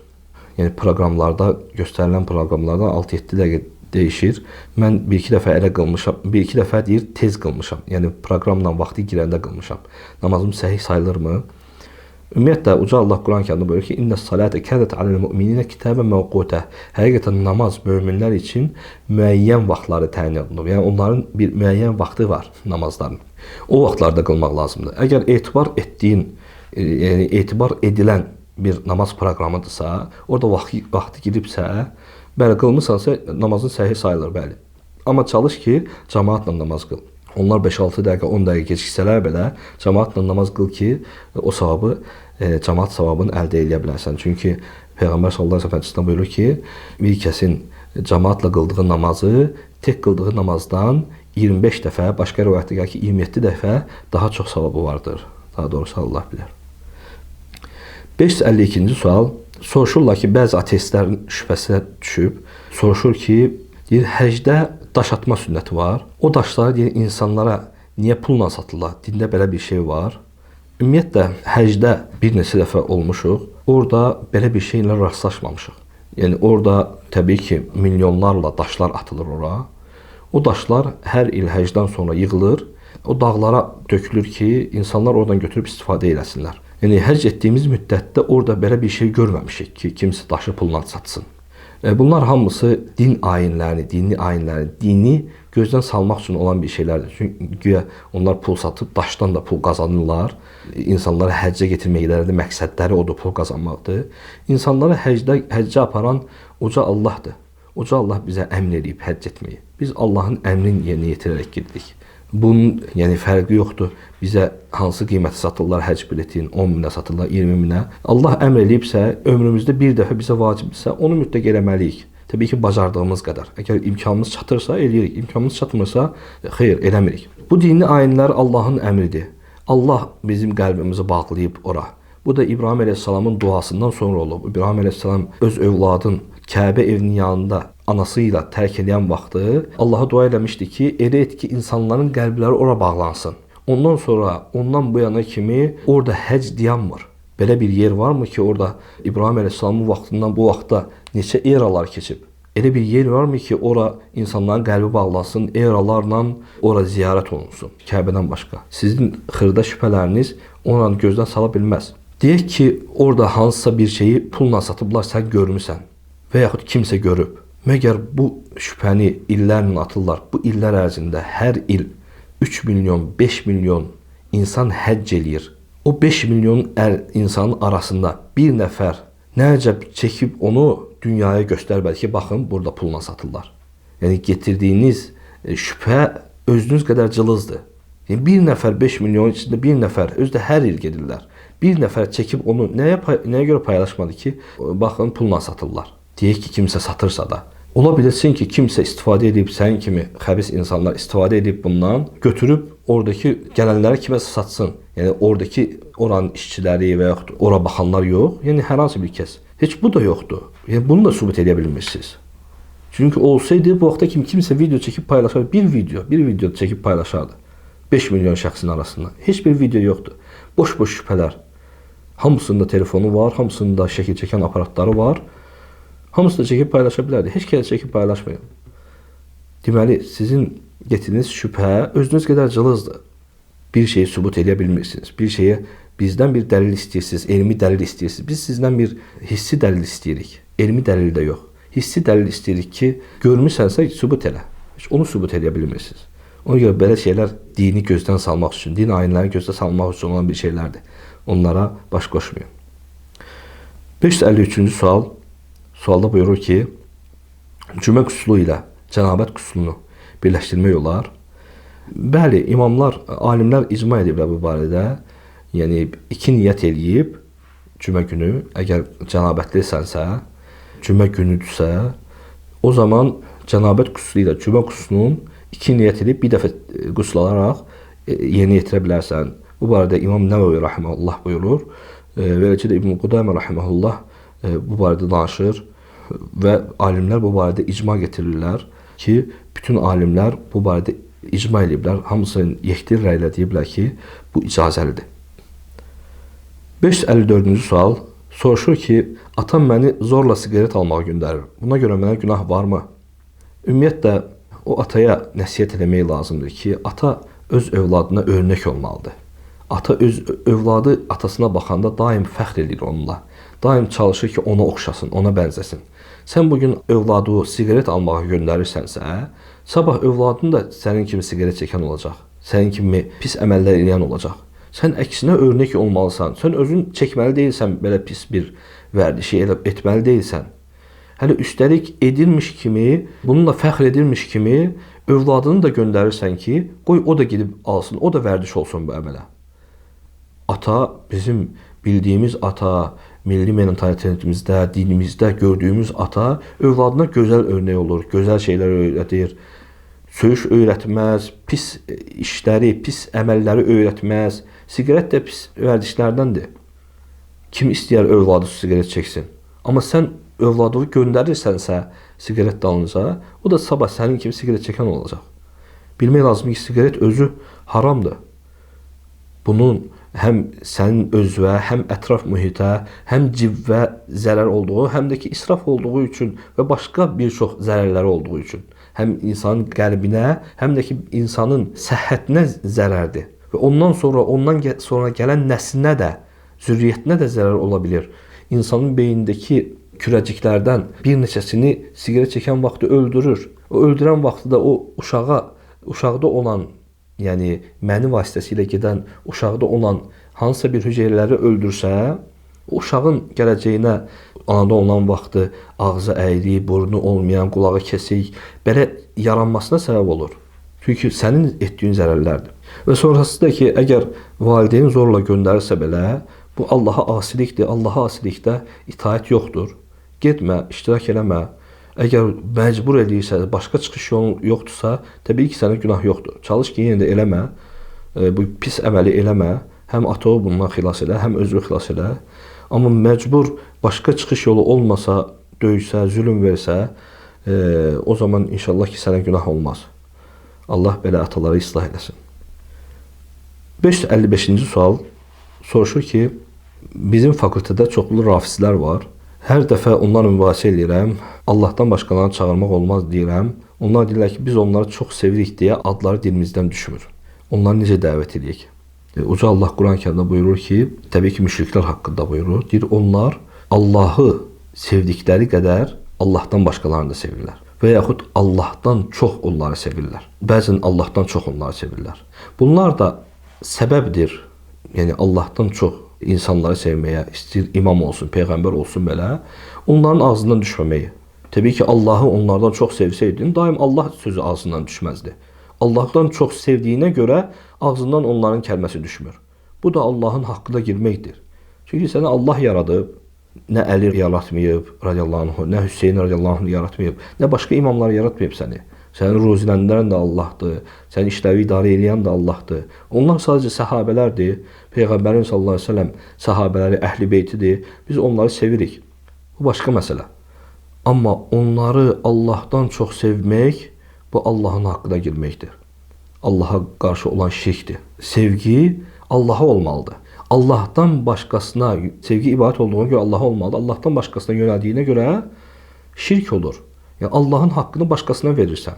Yəni proqramlarda, göstərilən proqramlarda 6-7 dəqiqə dəyişir. Mən bir-iki dəfə elə qılmışam, bir-iki dəfə deyir tez qılmışam. Yəni proqramla vaxtı girəndə qılmışam. Namazım səhih sayılırmı? Ümumiyyətlə Uca Allah Quran-ı Kərimdə buyurur ki, İnne salate kânət alel mu'minine kitaben mevquta. Həqiqətən namaz möminlər üçün müəyyən vaxtları təyin olunub. Yəni onların bir müəyyən vaxtı var namazların. O vaxtlarda qılmaq lazımdır. Əgər etibar edilən bir namaz proqramıdırsa, orada vaxtı giribsə, bəli, qılmısansa namazın səhih sayılır, bəli. Amma çalış ki, cəmaatla namaz qıl. Onlar 5-6 dəqiqə, 10 dəqiqə geciksələr belə, cəmaatla namaz qıl ki, o savabı, cəmaat savabını əldə edə bilərsən. Çünki Peyğəmbər sallallahu əleyhi və səlləm buyurur ki, bir kəsin cəmaatla qıldığı namazı tək qıldığı namazdan 25 dəfə, başqa rivayətdə gəlir ki, 27 dəfə daha çox savabı vardır. Daha doğrusu Allah bilər. 552-ci sual. Soruşurlar ki, bəzi ateistlərin şübhəsinə düşüb, soruşur ki, deyir, həcdə daş atma sünnəti var. O daşları deyir, insanlara niyə pulla satırlar? Dində belə bir şey var. Ümumiyyətlə, həcdə bir neçə dəfə olmuşuq. Orada belə bir şeylə rastlaşmamışıq. Yəni, orada təbii ki, milyonlarla daşlar atılır ora. O daşlar hər il həcdən sonra yığılır. O dağlara dökülür ki, insanlar oradan götürüb istifadə eləsinlər. Yəni, həcc etdiyimiz müddətdə orada belə bir şey görməmişik ki, kimsə daşı pulla satsın. Bunlar hamısı dini ayinlərini, dini gözdən salmaq üçün olan bir şeylərdir. Çünki onlar pul satıb, daşdan da pul qazanırlar. İnsanları həccə getirməklərində məqsədləri odur, pul qazanmaqdır. İnsanları həccə aparan Uca Allahdır. Uca Allah bizə əmr edib həcc etməyi. Biz Allahın əmrini yerinə yetirərək gedirik. Bunun fərqi yoxdur. Bizə hansı qiymətə satırlar həcc biletin, 10 minə satırlar, 20 minə. Allah əmr edibsə, ömrümüzdə bir dəfə bizə vacibdirsə, onu mütləq eləməliyik. Təbii ki, bacardığımız qədər. Əgər imkanımız çatırsa, eləyirik. İmkanımız çatmırsa, xeyr, eləmirik. Bu dini ayinlər Allahın əmridir. Allah bizim qəlbimizi bağlayıb ora. Bu da İbrahim əleyhissalamın duasından sonra olub. İbrahim əleyhissalam öz övladın Kəbə evinin yanında anası ilə tərk edən vaxtı Allaha dua eləmişdi ki, elə et ki, insanların qəlbləri ora bağlansın. Ondan sonra, ondan bu yana kimi orada həcc dayanmır. Belə bir yer varmı ki, orada İbrahim əleyhissalamın vaxtından bu vaxtda neçə eralar keçib. Elə bir yer varmı ki, ora insanların qəlbi bağlasın, eralarla ora ziyarət olunsun, Kəbədən başqa. Sizin xırda şübhələriniz onları gözdən sala bilməz. Deyək ki, orada hansısa bir şeyi pulla satıblar, sən görmüsən və yaxud kimsə görüb. Məgər bu şübhəni illərlə atırlar. Bu illər ərzində hər il 3 milyon, 5 milyon insan həcc eləyir. O 5 milyon insanın arasında bir nəfər nəcəb çəkib onu dünyaya göstərmədi ki, baxın, burada pulla satırlar. Yəni, getirdiyiniz şübhə özünüz qədər cılızdır. Yəni, bir nəfər 5 milyon içində bir nəfər, özü də hər il gedirlər. Bir nəfər çəkib onu nəyə görə paylaşmadı ki, baxın, pulla satırlar. Deyək ki, kimsə satırsa da. Ola bilirsin ki, kimsə istifadə edib, sən kimi xəbis insanlar istifadə edib bundan, götürüb oradakı gələnlərə kiməsə satsın. Yəni, oranın işçiləri və yaxud ora baxanlar yox. Yəni, hər hansı bir kəs. Heç bu da yoxdur. Yəni, bunu da sübut edə bilmirsiniz. Çünki olsaydı, bu vaxta kimsə video çəkib paylaşardı. Bir video çəkib paylaşardı. 5 milyon şəxsin arasında. Heç bir video yoxdur. Boş-boş şübhələr. Hamısında telefonu var, hamısında şəkil çəkən aparatları var. Hamısı da çəkib paylaşa bilərdi. Heç kəs çəkib paylaşmayın. Deməli, sizin getirdiğiniz şübhə özünüz qədər cılızdır. Bir şeyi sübut edə bilmirsiniz. Bir şeyə bizdən bir dəlil istəyirsiniz, elmi dəlil istəyirsiniz. Biz sizdən bir hissi dəlil istəyirik. Elmi dəlil də yox. Hissi dəlil istəyirik ki, görmüsənsə sübut elə. Heç onu sübut edə bilmirsiniz. Ona görə belə şeylər dini gözdən salmaq üçün, din ayinləri gözdən salmaq üçün olan bir şeylərdir. Onlara baş qoşmayın. 553-cü sual. Sualda buyurur ki, cümə qüslu ilə cənabət qüslunu birləşdirmək olar. Bəli, imamlar, alimlər icma ediblər bu barədə. Yəni, 2 niyyət eləyib cümə günü, əgər cənabətlisənsə, cümə günüdürsə, o zaman cənabət qüslu ilə cümə qüslunun 2 niyyət edib bir dəfə qüsl alaraq yerinə yetirə bilərsən. Bu barədə İmam Nəvəvi rahimehullah buyurur. Beləcə də İbn Qudamə rahimehullah bu barədə danışır və alimlər bu barədə icma getirirlər ki, bütün alimlər bu barədə icma ediblər. Hamısının yekdil rəylə deyiblər ki, bu icazəlidir. 554-cü sual soruşur ki, atam məni zorla siqaret almağa göndərir. Buna görə mənə günah varmı? Ümumiyyətlə, o ataya nəsihət eləmək lazımdır ki, ata öz övladına örnək olmalıdır. Ata öz övladı atasına baxanda daim fəxr edir onunla. Daim çalışır ki, ona oxşasın, ona bənzəsin. Sən bugün övladı siqaret almağa göndərirsənsə, sabah övladın da sənin kimi siqaret çəkən olacaq. Sənin kimi pis əməllər edən olacaq. Sən əksinə örnək olmalısan. Sən özün çəkməli deyilsən, belə pis bir vərdişi etməli deyilsən. Hələ üstəlik edilmiş kimi, bununla fəxr edilmiş kimi övladını da göndərirsən ki, qoy o da gidib alsın, o da vərdiş olsun bu əmələ. Ata, bizim bildiyimiz ata, milli mentalitemizdə, dinimizdə gördüyümüz ata övladına gözəl örnek olur, gözəl şeylər öyrədir, söyüş öyrətməz, pis işləri, pis əməlləri öyrətməz. Siqaret də pis vərdişlərdəndir. Kim istəyər övladı siqaret çəksin? Amma sən övladı göndərirsənsə siqaret dalınca, o da sabah sənin kimi siqaret çəkən olacaq. Bilmək lazım ki, siqaret özü haramdır. Bunun həm sənin özvə, həm ətraf mühitə, həm civvə zərər olduğu, həm də ki, israf olduğu üçün və başqa bir çox zərərləri olduğu üçün. Həm insanın qəlbinə, həm də ki, insanın səhhətinə zərərdir. Və ondan sonra gələn nəslinə də, zürriyyətinə də zərər ola bilir. İnsanın beyindəki kürəciklərdən bir neçəsini siqaret çəkən vaxtı öldürür. O öldürən vaxtı da o uşaqda olan, yəni məni vasitəsilə gedən uşaqda olan hansısa bir hüceyrələri öldürsə, uşağın gələcəyinə anada olan vaxtı ağzı əyri, burnu olmayan, qulağı kesik, belə yaranmasına səbəb olur. Çünki sənin etdiyin zərərlərdir. Və sonrası da ki, əgər valideyn zorla göndərirsə belə, bu Allaha asilikdir. Allaha asilikdə itaət yoxdur. Getmə, iştirak eləmə. Əgər məcbur edirsə, başqa çıxış yolu yoxdursa, təbii ki, sənə günah yoxdur. Çalış ki, yenə də eləmə, bu pis əməli eləmə. Həm ata bundan xilas elə, həm özünü xilas elə. Amma məcbur başqa çıxış yolu olmasa, döysə, zülm versə, o zaman inşallah ki, sənə günah olmaz. Allah belə ataları islah eləsin. 555-ci sual soruşur ki, bizim fakültədə çoxlu rafizlər var. Hər dəfə onlarla mübahisə edirəm, Allahdan başqalarını çağırmaq olmaz deyirəm. Onlar deyirlər ki, biz onları çox sevirik deyə adları dilimizdən düşmür. Onları necə dəvət edək? Uca Allah Quran-Kərimdə buyurur ki, təbii ki, müşriklər haqqında buyurur. Deyir, onlar Allahı sevdikləri qədər Allahdan başqalarını da sevirlər. Və yaxud Allahdan çox onları sevirlər. Bəzən Allahdan çox onları sevirlər. Bunlar da səbəbdir. Yəni Allahdan çox insanları sevməyə, istəyir imam olsun, peyğəmbər olsun belə, onların ağzından düşməməyi. Təbii ki, Allahı onlardan çox sevsəydin, daim Allah sözü ağzından düşməzdi. Allahdan çox sevdiyinə görə ağzından onların kəlməsi düşmür. Bu da Allahın haqqına girməkdir. Çünki səni Allah yaradıb, nə Əli yaratmayıb, radiyallahu anh, nə Hüseyin radiyallahu anh yaratmayıb, nə başqa imamlar yaratmayıb səni. Səni ruziləndirən də Allahdır, səni işləvi idarə edən də Allahdır. Onlar sadəcə səhabələrdir. Peyğəmbərin sallallahu aleyhi ve sellem səhabələri, əhl-i beytidir. Biz onları sevirik. Bu başqa məsələ. Amma onları Allahdan çox sevmək, bu Allahın haqqına girməkdir. Allaha qarşı olan şirkdir. Sevgi Allaha olmalıdır. Allahdan başqasına, sevgi ibadət olduğuna görə Allaha olmalıdır. Allahdan başqasına yönəldiyinə görə şirk olur. Yəni Allahın haqqını başqasına verirsən.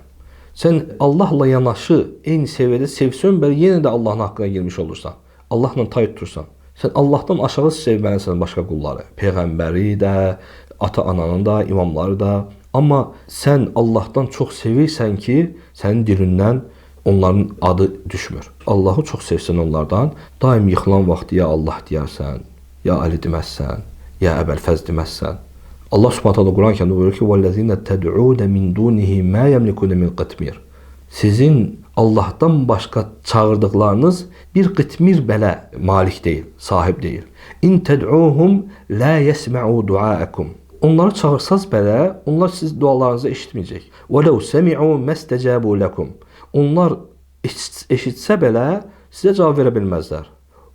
Sən Allahla yanaşı eyni səviyyədə sevsən, belə yenə də Allahın haqqına girmiş olursan. Allahla tay tutursan. Sən Allahdan aşağı sevməlisən başqa qulları. Peyğəmbəri də, ata-ananı da, imamları da. Amma sən Allahdan çox sevirsən ki, sənin dilindən onların adı düşmür. Allahı çox sevsən onlardan, daim yıxılan vaxt ya Allah deyərsən, ya Ali deməzsən, ya Əbəlfəz deməzsən. Allah Subhanahu taala Quran-Kərimdə buyurur ki: "Vellezine ted'un min dunihi ma yemlikun min qitmir." Sizin Allahdan başqa çağırdıqlarınız bir qitmir belə malik deyil, sahib deyil. İn ted'uhum la yesma'u du'aakum. Onları çağırsaz belə, onlar siz dualarınızı eşitməyəcək. وَلَوْ سَمِعُوا مَسْتَجَابُوا لَكُمْ. Onlar eşitsə belə sizə cavab verə bilməzlər.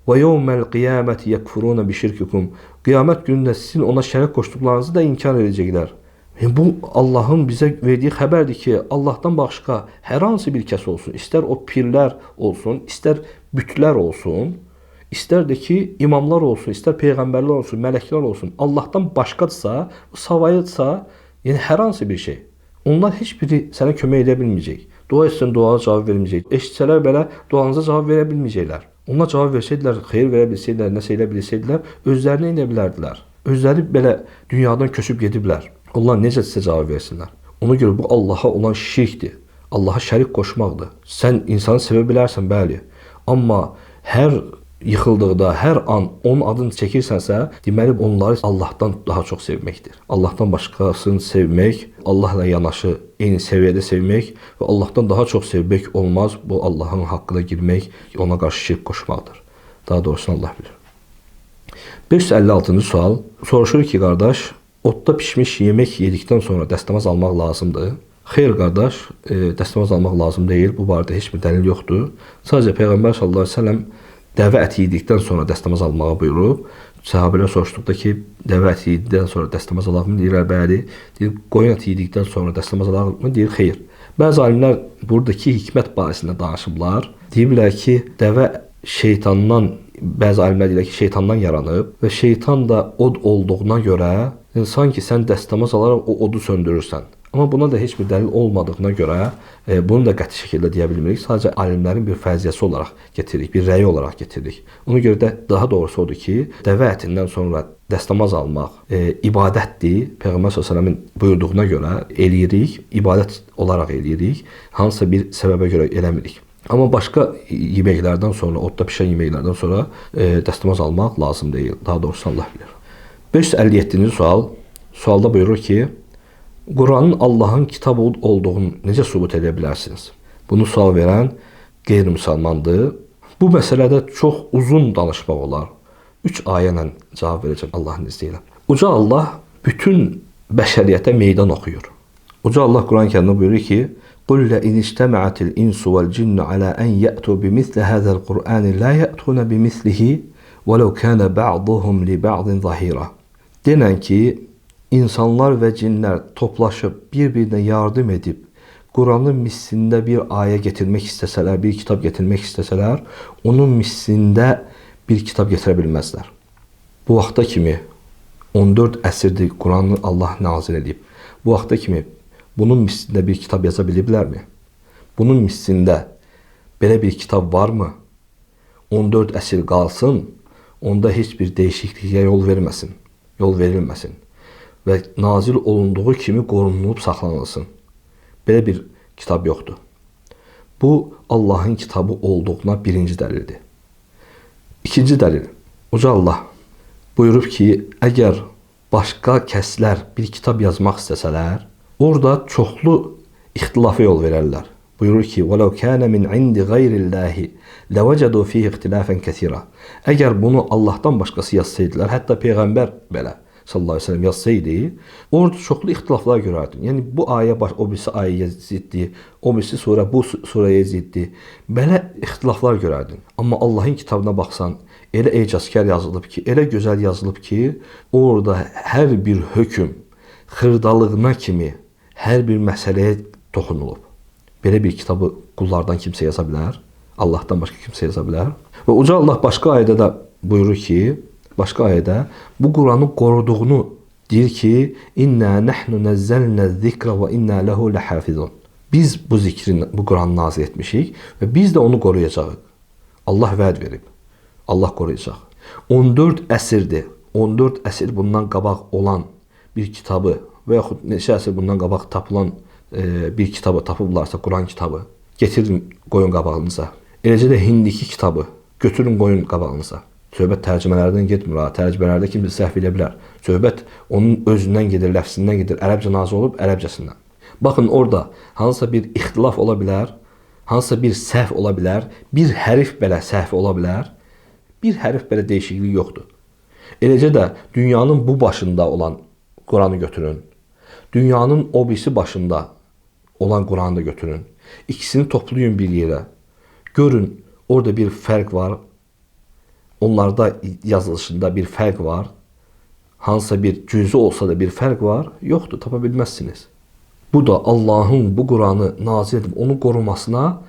وَيَوْمَ الْقِيَامَةِ يَكْفُرُونَ بِشِرْكِكُمْ. Qiyamət günündə sizin ona şərik qoşduqlarınızı da inkar edəcəklər. Bu Allahın bizə verdiyi xəbərdir ki, Allahdan başqa hər hansı bir kəs olsun, istər o pirlər olsun, istər bütlər olsun, İstər də ki, imamlar olsun, istər peyğəmbərlər olsun, mələklər olsun, Allahdan başqadırsa, savayıdsa, yəni hər hansı bir şey. Onlar heç biri sənə kömək edə bilməyəcək. Dua etsən duana cavab verməyəcək. Eşitsələr belə duanıza cavab verə bilməyəcəklər. Onlar cavab versəydilər, xeyir verə bilsəydilər, nəsə elə bilsəydilər, özlərini edə bilərdilər. Özləri belə dünyadan köçüb gediblər. Onlar necə sizə cavab versinlər? Ona görə bu Allaha olan şirkdir. Allaha şərik qoşmaqdır. Sən insanı sevə bilərsən, bəli. Amma hər yıxıldıqda, hər an onun adını çəkirsənsə, deməli onları Allahdan daha çox sevməkdir. Allahdan başqasını sevmək, Allahla yanaşı eyni səviyyədə sevmək və Allahdan daha çox sevmək olmaz. Bu Allahın haqqına girmək, ona qarşı şirk qoşmaqdır. Daha doğrusu Allah bilir. 556-cı sual. Soruşur ki, qardaş, otda pişmiş yemək yedikdən sonra dəstəmaz almaq lazımdır. Xeyr qardaş, dəstəmaz almaq lazım deyil. Bu barədə heç bir dəlil yoxdur. Sadəcə Peyğəmbər sallallahu əleyhi və səlləm dəvə əti yedikdən sonra dəstəmaz almağı buyurub. Səhabələr soruşduqda ki, dəvə əti yedikdən sonra dəstəmaz alaq mı? Deyirlər, bəli. Deyir, qoyun əti yedikdən sonra dəstəmaz alaq mı? Deyir, xeyr. Bəzi alimlər buradakı hikmət barəsində danışıblar. Deyirlər ki, dəvə şeytandan, bəzi alimlər deyirlər ki, şeytandan yaranıb və şeytan da od olduğuna görə sanki sən dəstəmaz alaraq o odu söndürürsən. Amma buna da heç bir dəlil olmadığına görə bunu da qəti şəkildə deyə bilmirik. Sadəcə alimlərin bir fərziyyəsi olaraq getiririk, bir rəyi olaraq getiririk. Ona görə də daha doğrusu odur ki, dəvə ətindən sonra dəstəmaz almaq ibadətdir. Peyğəmbər s.ə.v-in buyurduğuna görə eləyirik, ibadət olaraq eləyirik. Hansısa bir səbəbə görə eləmirik. Amma başqa yeməklərdən sonra, otda pişən yeməklərdən sonra dəstəmaz almaq lazım deyil. Daha doğrusu Allah bilir. 557-ci sual. Sualda buyurur ki, Quranın Allahın kitabı olduğunu necə sübut edə bilərsiniz? Bunu sual verən qeyri-müsəlmandır. Bu məsələdə çox uzun danışmaq olar. 3 ayə ilə cavab verəcəm Allahın izni ilə. Uca Allah bütün bəşəriyyətə meydan oxuyur. Uca Allah Quran-Kərimdə buyurur ki, قُلْ لَئِنِ اجْتَمَعَتِ الْإِنْسُ وَالْجِنُّ عَلَى أَنْ يَأْتُوا بِمِثْلِ هَذَا الْقُرْآنِ لَا يَأْتُونَ بِمِثْلِهِ وَلَوْ كَانَ بَعْضُهُمْ لِبَعْضٍ ظَهِيرًا. Denən ki, İnsanlar və cinlər toplaşıb bir-birinə yardım edib Quranın mislində bir ayə getirmək istəsələr, bir kitab getirmək istəsələr, onun mislində bir kitab getirə bilməzlər. Bu vaxta kimi 14 əsrdir Quranı Allah nazil edib. Bu vaxta kimi bunun mislində bir kitab yaza biliblərmi? Bunun mislində belə bir kitab varmı? 14 əsr qalsın, onda heç bir dəyişikliyə yol verməsin, yol verilməsin və nazil olunduğu kimi qorunulub saxlanılsın. Belə bir kitab yoxdur. Bu Allahın kitabı olduğuna birinci dəlildir. İkinci dəlil, Uca Allah buyurub ki, əgər başqa kəslər bir kitab yazmaq istəsələr, orada çoxlu ixtilafa yol verərlər. Buyurur ki, وَلَوْ كَانَ مِنْ عِنْدِ غَيْرِ اللّٰهِ لَوَجَدُوا فِيهِ اِخْتِلَافًا كَثِيرًا. Əgər bunu Allahdan başqası yazsaydılar, hətta Peyğəmbər belə sallallahu aleyhi ve sellem yazsaydı, orada çoxlu ixtilaflar görərdin. Yəni bu ayə o birisi ayəyə ziddir, o birisi surə bu surəyə ziddir. Belə ixtilaflar görərdin. Amma Allahın kitabına baxsan, elə ecazkar yazılıb ki, elə gözəl yazılıb ki, orada hər bir hökm xırdalığına kimi hər bir məsələyə toxunulub. Belə bir kitabı qullardan kimsə yaza bilər? Allahdan başqa kimsə yaza bilər? Və Uca Allah başqa ayədə də buyurur ki, başqa ayədə bu Quranı qoruduğunu deyir ki, İnna nahnu nazzalna zikra və inna lahu lahafizun. Biz bu zikri, bu Quranı nazil etmişik və biz də onu qoruyacağıq. Allah vəd verib. Allah qoruyacaq. 14 əsrdir. 14 əsr bundan qabaq olan bir kitabı və yaxud neçə əsr bundan qabaq tapılan bir kitabı tapıblarsa, Quran kitabı, getirin qoyun qabağınıza. Eləcə də Hindiki kitabı götürün qoyun qabağınıza. Söhbət tərcümələrdən getmir. Tərcümələrdə kimsə səhv edə bilər. Söhbət onun özündən gedir, ləfsindən gedir. Ərəbcə nazil olub, ərəbcəsindən. Baxın, orada hansısa bir ixtilaf ola bilər, hansısa bir səhv ola bilər, bir hərf belə səhv ola bilər, bir hərf belə dəyişiklik yoxdur. Eləcə də dünyanın bu başında olan Quranı götürün, dünyanın o birisi başında olan Quranı da götürün. İkisini toplayın bir yerə. Görün, orada bir fərq var. Onlarda yazılışında bir fərq var. Hansısa bir cüzü olsa da bir fərq var. Yoxdur, tapa bilməzsiniz. Bu da Allahın bu Quranı nazil edib onu qorumasına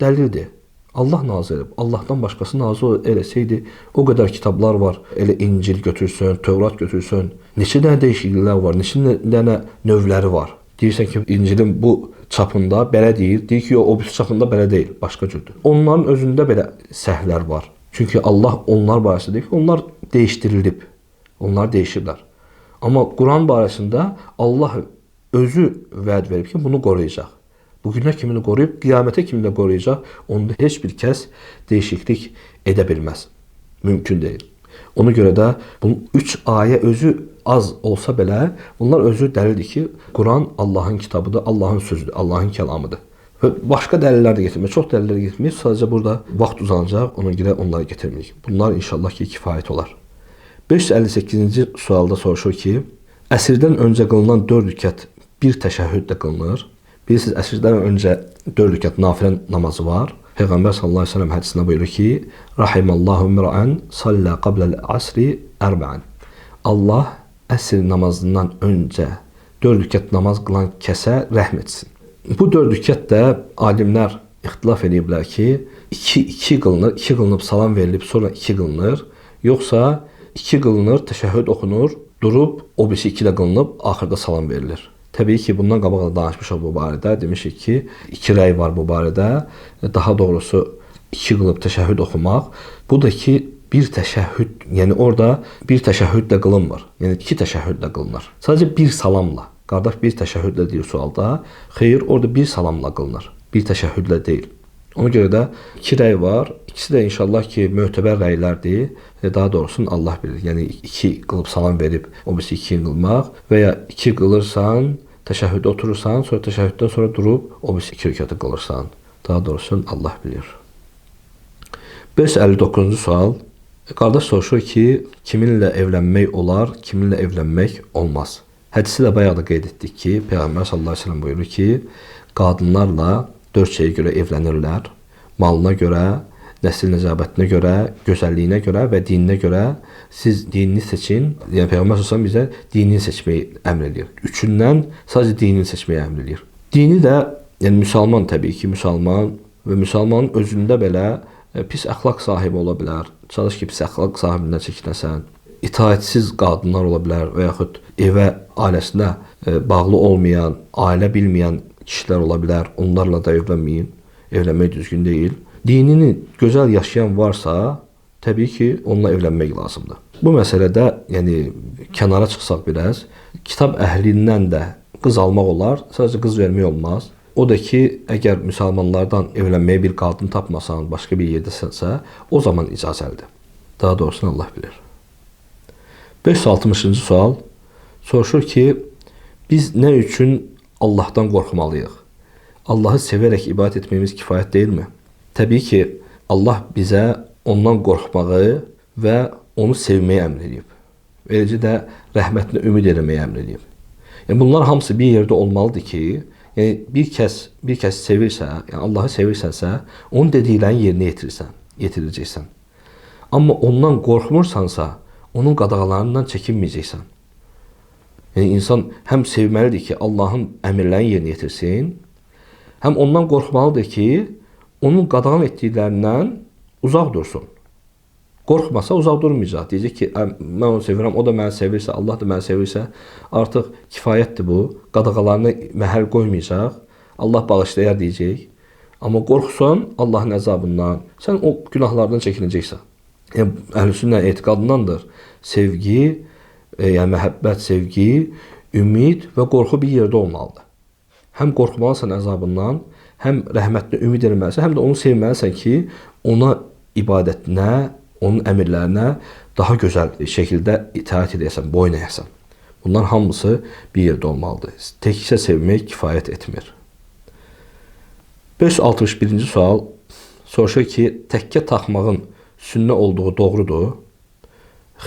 dəlildir. Allah nazil edib. Allahdan başqası nazil eləsəydi, o qədər kitablar var. Elə İncil götürsün, Tövrat götürsün. Neçə dənə dəyişikliklər var, neçə dənə növləri var. Deyirsən ki, İncilin bu çapında belə deyir. Deyir ki, o bir çapında belə deyil, başqa cürdür. Onların özündə belə səhvlər var. Çünki Allah onlar barəsində deyir ki, onlar dəyişdirilib. Onlar dəyişiblər. Amma Quran barəsində Allah özü vəd verib ki, bunu qoruyacaq. Bugünə kimi qoruyub, qiyamətə kimi də qoruyacaq. Onda heç bir kəs dəyişiklik edə bilməz. Mümkün deyil. Ona görə də bu 3 ayə özü az olsa belə, bunlar özü dəlildir ki, Quran Allahın kitabıdır, Allahın sözüdür, Allahın kəlamıdır. Və başqa dəlillər də getirmək, çox dəlillər getirmək, sadəcə burada vaxt uzanacaq, ona görə onları getirməyik. Bunlar inşallah ki, kifayət olar. 558-ci sualda soruşur ki, əsrdən öncə qılınan 4 rükət bir təşəhhüdlə qılınır. Bilirsiniz, əsrdən öncə 4 rükət nafilə namazı var. Peyğəmbər sallallahu əleyhi və səlləm hədisində buyurur ki, Rahimallahu imra'an salla qabla al-asri arba'an. Allah əsr namazından öncə 4 rükət namaz qılan kəsə rəhm etsin. Bu 4 rükət də alimlər ixtilaf ediblər ki, 2 qılınır, 2 qılınıb salam verilib, sonra 2 qılınır, yoxsa 2 qılınır, təşəhhüd oxunur, durub o birisi 2 də qılınıb, axırda salam verilir. Təbii ki, bundan qabaq da danışmışıq bu barədə. Demişik ki, 2 rəy var bu barədə. Daha doğrusu 2 qılıb təşəhhüd oxumaq. Bu da ki, bir təşəhhüd, yəni orada bir təşəhhüdlə qılınmır. Yəni 2 təşəhhüdlə qılınır. Sadəcə bir salamla. Qardaş bir təşəhhüdlə deyir sualda. Xeyr, orada bir salamla qılınır. Bir təşəhhüdlə deyil. Ona görə də 2 rəy var. İkisi də inşallah ki, mötəbər rəylərdir. Daha doğrusunu Allah bilir. Yəni 2 qılıb salam verib, o birisi 2 qılmaq və ya 2 qılırsan, təşəhhüdə oturursan, sonra təşəhhüddən sonra durub, o birisi 2 rükətə qılırsan. Daha doğrusunu Allah bilir. 559-cu sual. Qardaş soruşur ki, kiminlə evlənmək olar, kiminlə evlənmək olmaz. Hədisi də bayaq da qeyd etdik ki, Peyğəmbər sallallahu əleyhi və səlləm buyurur ki, qadınlarla 4 şeyə görə evlənirlər. Malına görə, nəsil nəcabətinə görə, gözəlliyinə görə və dininə görə siz dinini seçin. Yəni Peyğəmbər sallallahu əleyhi və səlləm bizə dinini seçməyi əmr edir. Üçündən sadəcə dinini seçməyi əmr edir. Dini də, yəni müsəlman təbii ki, müsəlman və müsəlmanın özündə belə pis əxlaq sahibi ola bilər. Çalış ki, pis əxlaq sahibindən çəkinəsən. itaatsiz qadınlar ola bilər və yaxud evə, ailəsinə bağlı olmayan, ailə bilməyən kişilər ola bilər. Onlarla da evlənməyin. Evlənmək düzgün deyil. Dinini gözəl yaşayan varsa, təbii ki, onunla evlənmək lazımdır. Bu məsələdə, yəni kənara çıxsaq biraz, kitab əhlindən də qız almaq olar, sadəcə qız vermək olmaz. O da ki, əgər müsəlmanlardan evlənməyə bir qadın tapmasan, başqa bir yerdəsənsə, o zaman icazəlidir. Daha doğrusunu Allah bilir. 560-cı sual soruşur ki, biz nə üçün Allahdan qorxmalıyıq? Allahı sevərək ibadət etməyimiz kifayət deyilmi? Təbii ki, Allah bizə ondan qorxmağı və onu sevməyi əmr edib. Eləcə də rəhmətinə ümid etməyi əmr edib. Yəni bunlar hamısı bir yerdə olmalıdır ki, yəni bir kəs sevirsə, yəni Allahı sevirsənsə, onun dediklərini yerinə yetirəcəksən. Amma ondan qorxmursansa, onun qadağalarından çəkinməyəcəksən. Yəni insan həm sevməlidir ki, Allahın əmrlərini yerinə yetirsin, həm ondan qorxmalıdır ki, onun qadağan etdiklərindən uzaq dursun. Qorxmasa uzaq durmayacaq. Deyəcək ki, mən onu sevirəm, o da məni sevirsə, Allah da məni sevirsə, artıq kifayətdir bu. Qadağalarına məhəl qoymayacaq. Allah bağışlayar deyəcək. Amma qorxsan Allahın əzabından, sən o günahlardan çəkinəcəksən. Yəni, Əhlüsünnə etiqadındandır. Sevgi, yəni məhəbbət, sevgi, ümid və qorxu bir yerdə olmalıdır. Həm qorxmalısan əzabından, həm rəhmətinə ümid etməlisən, həm də onu sevməlisən ki, ona ibadətinə, onun əmirlərinə daha gözəl şəkildə itaat edəsən, boyun əyəsən. Bunlar hamısı bir yerdə olmalıdır. Təkcə sevmək kifayət etmir. 561-ci sual soruşur ki, təkkə taxmağın sünnə olduğu doğrudur.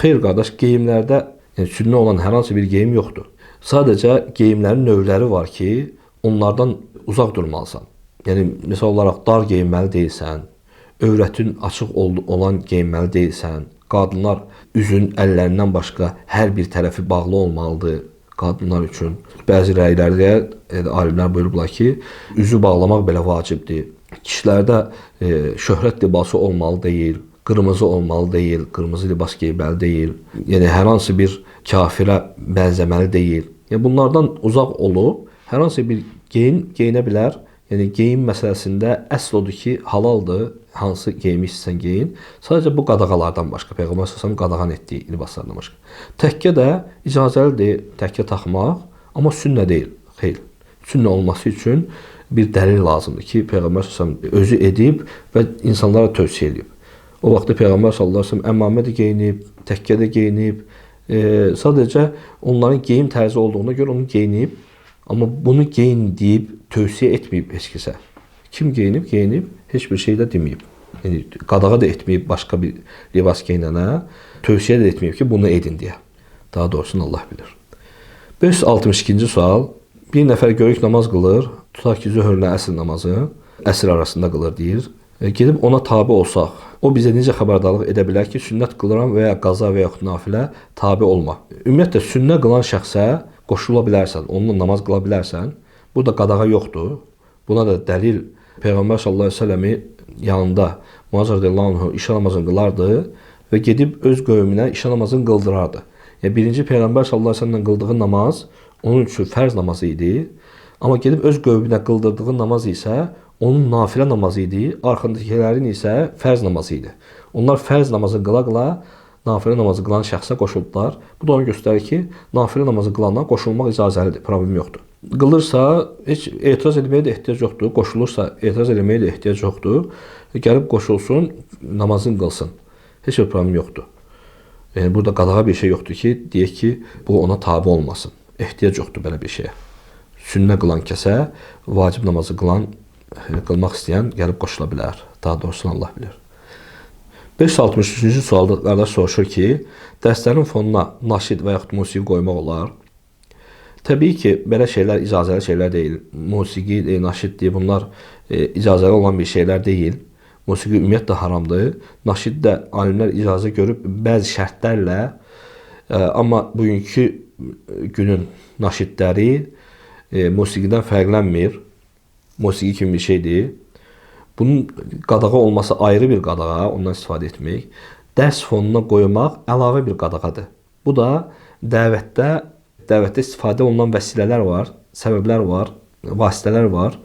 Xeyr qardaş, geyimlərdə sünnə olan hər hansı bir geyim yoxdur. Sadəcə geyimlərin növləri var ki, onlardan uzaq durmalısan. Yəni, məsəl olaraq dar geyinməli deyilsən, övrətin açıq olan geyinməli deyilsən, qadınlar üzün əllərindən başqa hər bir tərəfi bağlı olmalıdır qadınlar üçün. Bəzi rəylərdə alimlər buyurublar ki, üzü bağlamaq belə vacibdir. Kişilərdə şöhrət libası olmalı deyil, qırmızı olmalı deyil, qırmızı libas geyməli deyil. Yəni, hər hansı bir kafirə bənzəməli deyil. Yəni, bunlardan uzaq olub, hər hansı bir geyinə bilər. Yəni, geyim məsələsində əsl odur ki, halaldır, hansı geyimi istəsən geyin. Sadəcə bu qadağalardan başqa, Peyğəmbər s.ə.v qadağan etdiyi libaslardan başqa. Təkkə də icazəlidir, təkkə taxmaq, amma sünnə deyil, xeyr. Sünnə olması üçün bir dəlil lazımdır ki, Peyğəmbər s.ə.v özü edib və insanlara tövsiyə edib. O vaxtda Peyğəmbər s.ə.v əmmamə də geyinib, təkkə də geyinib. Sadəcə onların geyim tərzi olduğuna görə onu geyinib, amma bunu geyin deyib tövsiyə etməyib heç kəsə. Kim geyinib, heç bir şey də deməyib. Yəni, qadağa da etməyib başqa bir libas geyinənə, tövsiyə də etməyib ki, bunu edin deyə. Daha doğrusunu Allah bilir. 562-ci sual. Bir nəfər görük namaz qılır, tutaq ki, zöhrlə əsr namazı, əsr arasında qılır deyir. Gedib ona tabi olsaq, o bizə necə xəbərdarlıq edə bilər ki, sünnət qılıram və ya qaza və yaxud nafilə tabi olma. Ümumiyyətlə, sünnə qılan şəxsə qoşula bilərsən, onunla namaz qıla bilərsən. Burada qadağa yoxdur. Buna da dəlil Peyğəmbər s.ə.v-i yanında Muaz radiyallahu anh işə namazını qılardı və gedib öz qövmünə işə namazını qıldırardı. Yəni, birinci Peyğəmbər s.ə.v-lə qıldığı namaz onun üçün fərz namazı idi. Amma gedib öz qövmünə qıldırdığı namaz isə onun nafilə namazı idi, arxındakilərin isə fərz namazı idi. Onlar fərz namazı qıla-qıla nafilə namazı qılan şəxsə qoşuldular. Bu da onu göstərir ki, nafilə namazı qılandan qoşulmaq icazəlidir, problem yoxdur. Qılırsa, heç etiraz etməyə də ehtiyac yoxdur. Qoşulursa, etiraz etməyə də ehtiyac yoxdur. Gəlib qoşulsun, namazını qılsın. Heç bir problem yoxdur. Yəni, burada qadağa bir şey yoxdur ki, deyək ki, bu ona tabi olmasın. Ehtiyac yoxdur belə bir şeyə. Sünnə qılan kəsə, vacib namazı qılmaq istəyən gəlib qoşula bilər. Daha doğrusunu Allah bilir. 563-cü sualda qardaş soruşur ki, dərslərin fonuna naşid və yaxud musiqi qoymaq olar. Təbii ki, belə şeylər icazəli şeylər deyil. Musiqi, naşiddir, bunlar icazəli olan bir şeylər deyil. Musiqi ümumiyyətlə haramdır. Naşid də alimlər icazə görüb bəzi şərtlərlə, amma bugünkü günün naşidləri musiqidən fərqlənmir. Musiqi kimi bir şeydir. Bunun qadağa olması ayrı bir qadağa, ondan istifadə etmək. dərs fonuna qoymaq əlavə bir qadağadır. Bu da dəvətdə istifadə olunan vəsilələr var, səbəblər var, vasitələr var.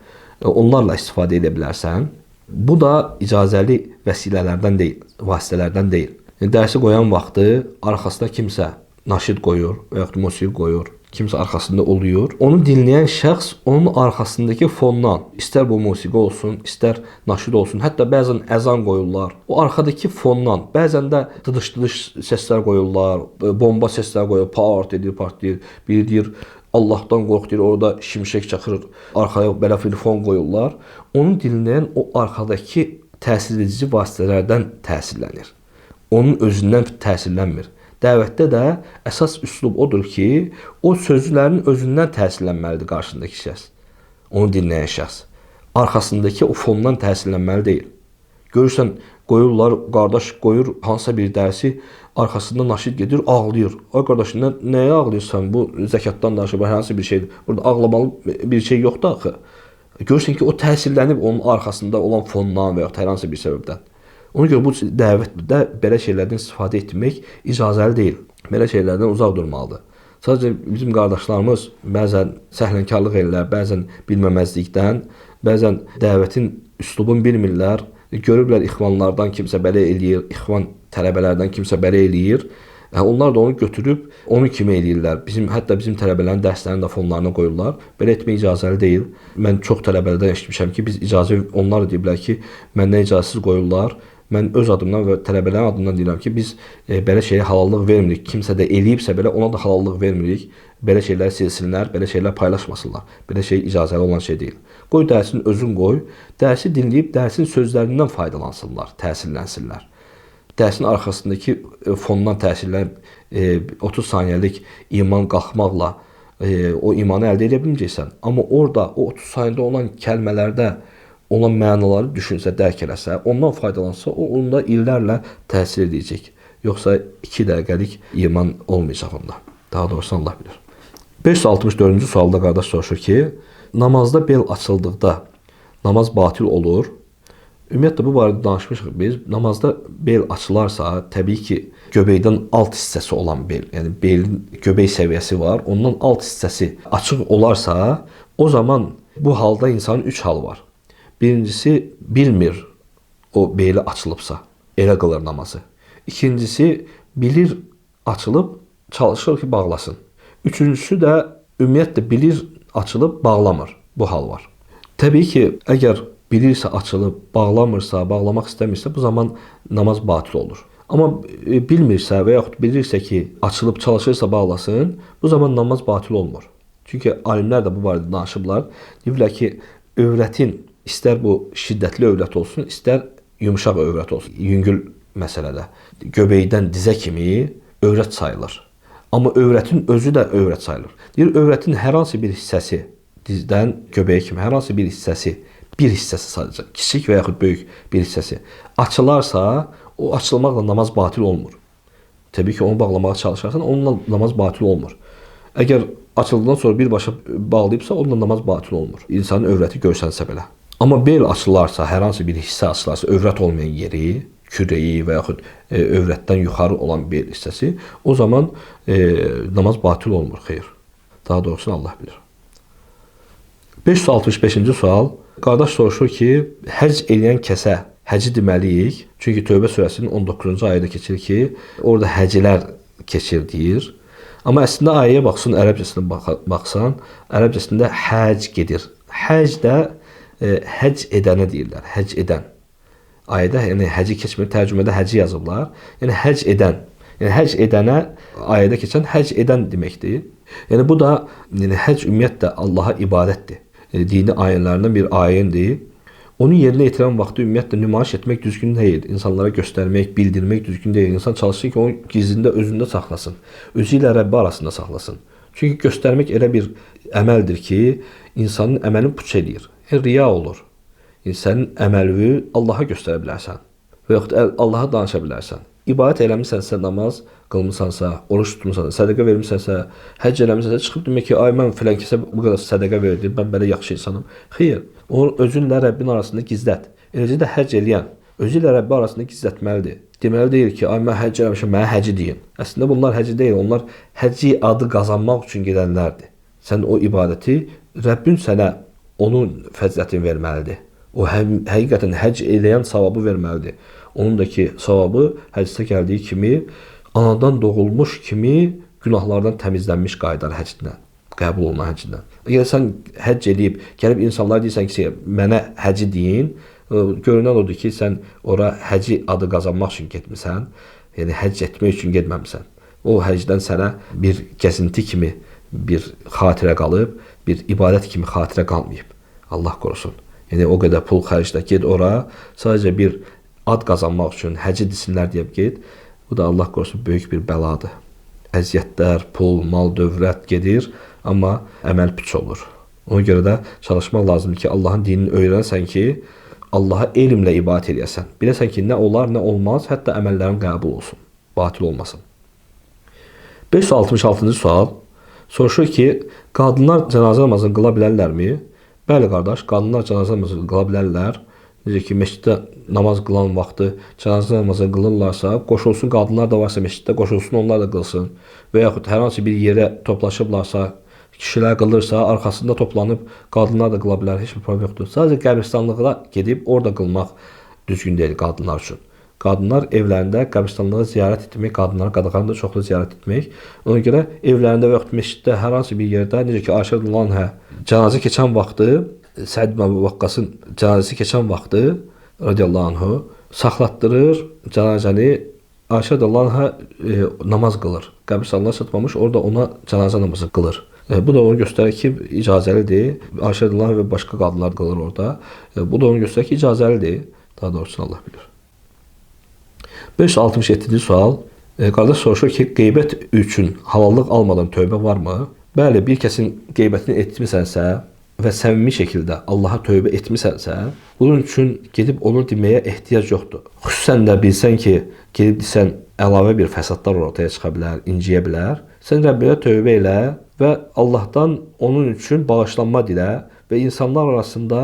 Onlarla istifadə edə bilərsən. Bu da icazəli vəsilələrdən deyil, vasitələrdən deyil. Dərsi qoyan vaxtı arxasına kimsə naşid qoyur və yaxud musiqi qoyur, kimsə arxasında oluyor. Onu dinləyən şəxs onun arxasındakı fondan, istər bu musiqi olsun, istər naşid olsun, hətta bəzən əzan qoyurlar. O arxadakı fondan, bəzən də dıdış səslər qoyurlar, bomba səslər qoyur, partlayır. Biri deyir, Allahdan qorx deyir, orada şimşək çaxır, arxaya belə bir fon qoyurlar. Onu dinləyən o arxadakı təsir edici vasitələrdən təsirlənir. Onun özündən təsirlənmir. Dəvətdə də əsas üslub odur ki, o sözlərin özündən təsirlənməlidir qarşısındakı şəxs. Onu dinləyən şəxs. Arxasındakı o fondan təsirlənməli deyil. Görürsən, qoyurlar, qardaş qoyur hansısa bir dərsi, arxasında naşid gedir, ağlayır. Ay qardaş, nəyə ağlayırsan? Bu zəkatdan danışır, hansı bir şeydir. Burada ağlamalı bir şey yoxdur axı. Görürsən ki, o təsirlənib onun arxasında olan fondan və ya hər hansı bir səbəbdən. Ona görə bu dəvətdə belə şeylərdən istifadə etmək icazəli deyil. Belə şeylərdən uzaq durmalıdır. Sadəcə bizim qardaşlarımız bəzən səhlənkarlıq edirlər, bəzən bilməməzlikdən, bəzən dəvətin üslubunu bilmirlər. Görürlər ixvanlardan kimsə belə eləyir, ixvan tələbələrdən kimsə belə eləyir. Onlar da onu götürüb, onu kimi eləyirlər. Hətta bizim tələbələrin dərslərini də fonlarına qoyurlar. Belə etmək icazəli deyil. Mən çox tələbələrdən eşitmişəm ki, onlar da deyiblər ki, məndən icazəsiz qoyurlar. Mən öz adımdan və tələbələrin adından deyirəm ki, biz belə şeyə halallıq vermirik. Kimsə də eləyibsə belə ona da halallıq vermirik. Belə şeylər silsinlər, belə şeylər paylaşmasınlar. Belə şey icazəli olan şey deyil. Qoy dərsin özün qoy, dərsi dinləyib dərsin sözlərindən faydalansınlar, təsirlənsinlər. Dərsin arxasındakı fondan təsirlənib 30 saniyəlik iman qalxmaqla o imanı əldə edə bilməyəcəksən. Amma orada o 30 saniyədə olan kəlmələrdə olan mənaları düşünsə, dərk eləsə, ondan faydalansa, o onda illərlə təsir edəcək. Yoxsa 2 dəqiqəlik iman olmayacaq onda. Daha doğrusu Allah bilir. 564-cü sualda qardaş soruşur ki, namazda bel açıldıqda namaz batil olur. Ümumiyyətlə, bu barədə danışmışıq biz. Namazda bel açılarsa, təbii ki, göbəkdən alt hissəsi olan bel, yəni belin göbək səviyyəsi var, ondan alt hissəsi açıq olarsa, o zaman bu halda insanın 3 hal var. Birincisi, bilmir o beli açılıbsa, elə qılır namazı. İkincisi, bilir açılıb, çalışır ki, bağlasın. Üçüncüsü də, ümumiyyətlə, bilir açılıb, bağlamır. Bu hal var. Təbii ki, əgər bilirsə açılıb, bağlamırsa, bağlamaq istəmirsə, bu zaman namaz batil olur. Amma bilmirsə və yaxud bilirsə ki, açılıb, çalışırsa bağlasın, bu zaman namaz batil olmur. Çünki alimlər də bu barədə danışıblar. Deyirlər ki, övrətin, istər bu şiddətli övrət olsun, istər yumuşaq övrət olsun, yüngül məsələdə, göbəkdən dizə kimi övrət sayılır. Amma övrətin özü də övrət sayılır. Deyir, övrətin hər hansı bir hissəsi, dizdən göbəyə kimi hər hansı bir hissəsi sadəcə, kiçik və yaxud böyük bir hissəsi açılarsa, o açılmaqla namaz batil olmur. Təbii ki, onu bağlamağa çalışarsan, onunla namaz batil olmur. Əgər açıldıqdan sonra birbaşa bağlayıbsa, onunla namaz batil olmur. İnsanın övrəti görsənsə belə. Amma bel açılarsa, hər hansı bir hissə açılarsa, övrət olmayan yeri, kürəyi və yaxud övrətdən yuxarı olan bel hissəsi, o zaman namaz batil olmur, xeyr. Daha doğrusu Allah bilir. 565-ci sual. Qardaş soruşur ki, həc eləyən kəsə həci deməliyik. Çünki Tövbə surəsinin 19-cu ayədə keçir ki, orada həcilər keçir deyir. Amma əslində ayəyə baxsın, ərəbcəsində baxsan, ərəbcəsində həc gedir. Həc də həc edənə deyirlər, həc edən. Ayədə, yəni həci keçmir, tərcümədə həci yazıblar. Yəni həc edən, yəni həc edənə ayədə keçən həc edən deməkdir. Yəni bu da, yəni həc ümumiyyətlə Allaha ibadətdir. Dini ayinlərindən bir ayindir. Onu yerinə yetirən vaxtı ümumiyyətlə nümayiş etmək düzgün deyil. İnsanlara göstərmək, bildirmək düzgün deyil. İnsan çalışsın ki, onu gizlində, özündə saxlasın. Özü ilə Rəbbi arasında saxlasın. Çünki göstərmək elə bir əməldir ki, insanın əməlini puç edir. Riya olur. Yəni, sənin əməlini Allaha göstərə bilərsən və yaxud Allaha danışa bilərsən. İbadət eləmisənsə, namaz qılmısansa, oruç tutmusansa, sədəqə vermisənsə, həcc eləmisənsə, çıxıb demək ki, ay mən filan kəsə bu qədər sədəqə verdim, mən belə yaxşı insanım. Xeyr, onu özünlə Rəbbin arasında gizlət. Eləcə də həcc eləyən özü ilə Rəbbi arasında gizlətməlidir. deməli deyil ki, ay mən həcc eləmişəm, mənə həcci deyin. Əslində bunlar həcci deyil, onlar həcci adı qazanmaq üçün gedənlərdir. Sən o ibadəti, Rəbbin sənə onun fəzilətini verməlidir. O həqiqətən həcc eləyən savabı verməlidir. Onun da ki, savabı həcdə gəldiyi kimi, anadan doğulmuş kimi günahlardan təmizlənmiş qaydar həcdən, qəbul olunan həcdən. Əgər sən həcc edib, gəlib insanlara deyirsən ki, mənə həcci deyin, görünən odur ki, sən ora həcci adı qazanmaq üçün getmirsən, yəni həcc etmək üçün getməmisən. O həcdən sənə bir gəzinti kimi bir xatirə qalıb, bir ibadət kimi xatirə qalmayıb. Allah qorusun. Yəni o qədər pul xərclə get ora, sadəcə bir ad qazanmaq üçün həcci desinlər deyib get. Bu da Allah qorusun böyük bir bəladır. Əziyyətlər, pul, mal, dövlət gedir, amma əməl puç olur. Ona görə də çalışmaq lazımdır ki, Allahın dinini öyrənsən ki, Allaha elmlə ibadət edəsən. Biləsən ki, nə olar, nə olmaz, hətta əməllərin qəbul olsun, batil olmasın. 566-cı sual. Soruşur ki, qadınlar cənazə namazını qıla bilərlərmi? Bəli, qardaş, qadınlar cənazə namazını qıla bilərlər. Necə ki, məsciddə namaz qılan vaxtı cənazə namazını qılırlarsa, qoşulsun, qadınlar da varsa məsciddə qoşulsun, onlar da qılsın. Və yaxud hər hansı bir yerə toplaşıblarsa, kişilər qılırsa, arxasında toplanıb qadınlar da qıla bilər, heç bir problem yoxdur. Sadəcə qəbristanlığa gedib orada qılmaq düzgün deyil qadınlar üçün. Qadınlar evlərində qəbristanlığı ziyarət etmək, qadınları qadağandır çoxlu ziyarət etmək. Ona görə evlərində və yaxud məsciddə hər hansı bir yerdə, necə ki, Ayşə radiyallahu anhə cənazə keçən vaxtı, Səd ibn Əbu Vaqqasın cənazəsi keçən vaxtı radiyallahu anhu saxlatdırır cənazəni. Ayşə radiyallahu anhə namaz qılır. Qəbristanlığa çatmamış, orada ona cənazə namazı qılır. Bu da onu göstərir ki, icazəlidir. Ayşə radiyallahu anhə və başqa qadınlar qılır orada. Bu da onu göstərir ki, icazəlidir. Daha doğrusu Allah bilir. 567-ci sual. Qardaş soruşur ki, qeybət üçün halallıq almadan tövbə varmı? Bəli, bir kəsin qeybətini etmisənsə və səmimi şəkildə Allaha tövbə etmisənsə, bunun üçün gedib onu deməyə ehtiyac yoxdur. Xüsusən də bilsən ki, gedib desən, əlavə bir fəsadlar ortaya çıxa bilər, inciyə bilər. Sən Rəbbinə tövbə elə və Allahdan onun üçün bağışlanma dilə və insanlar arasında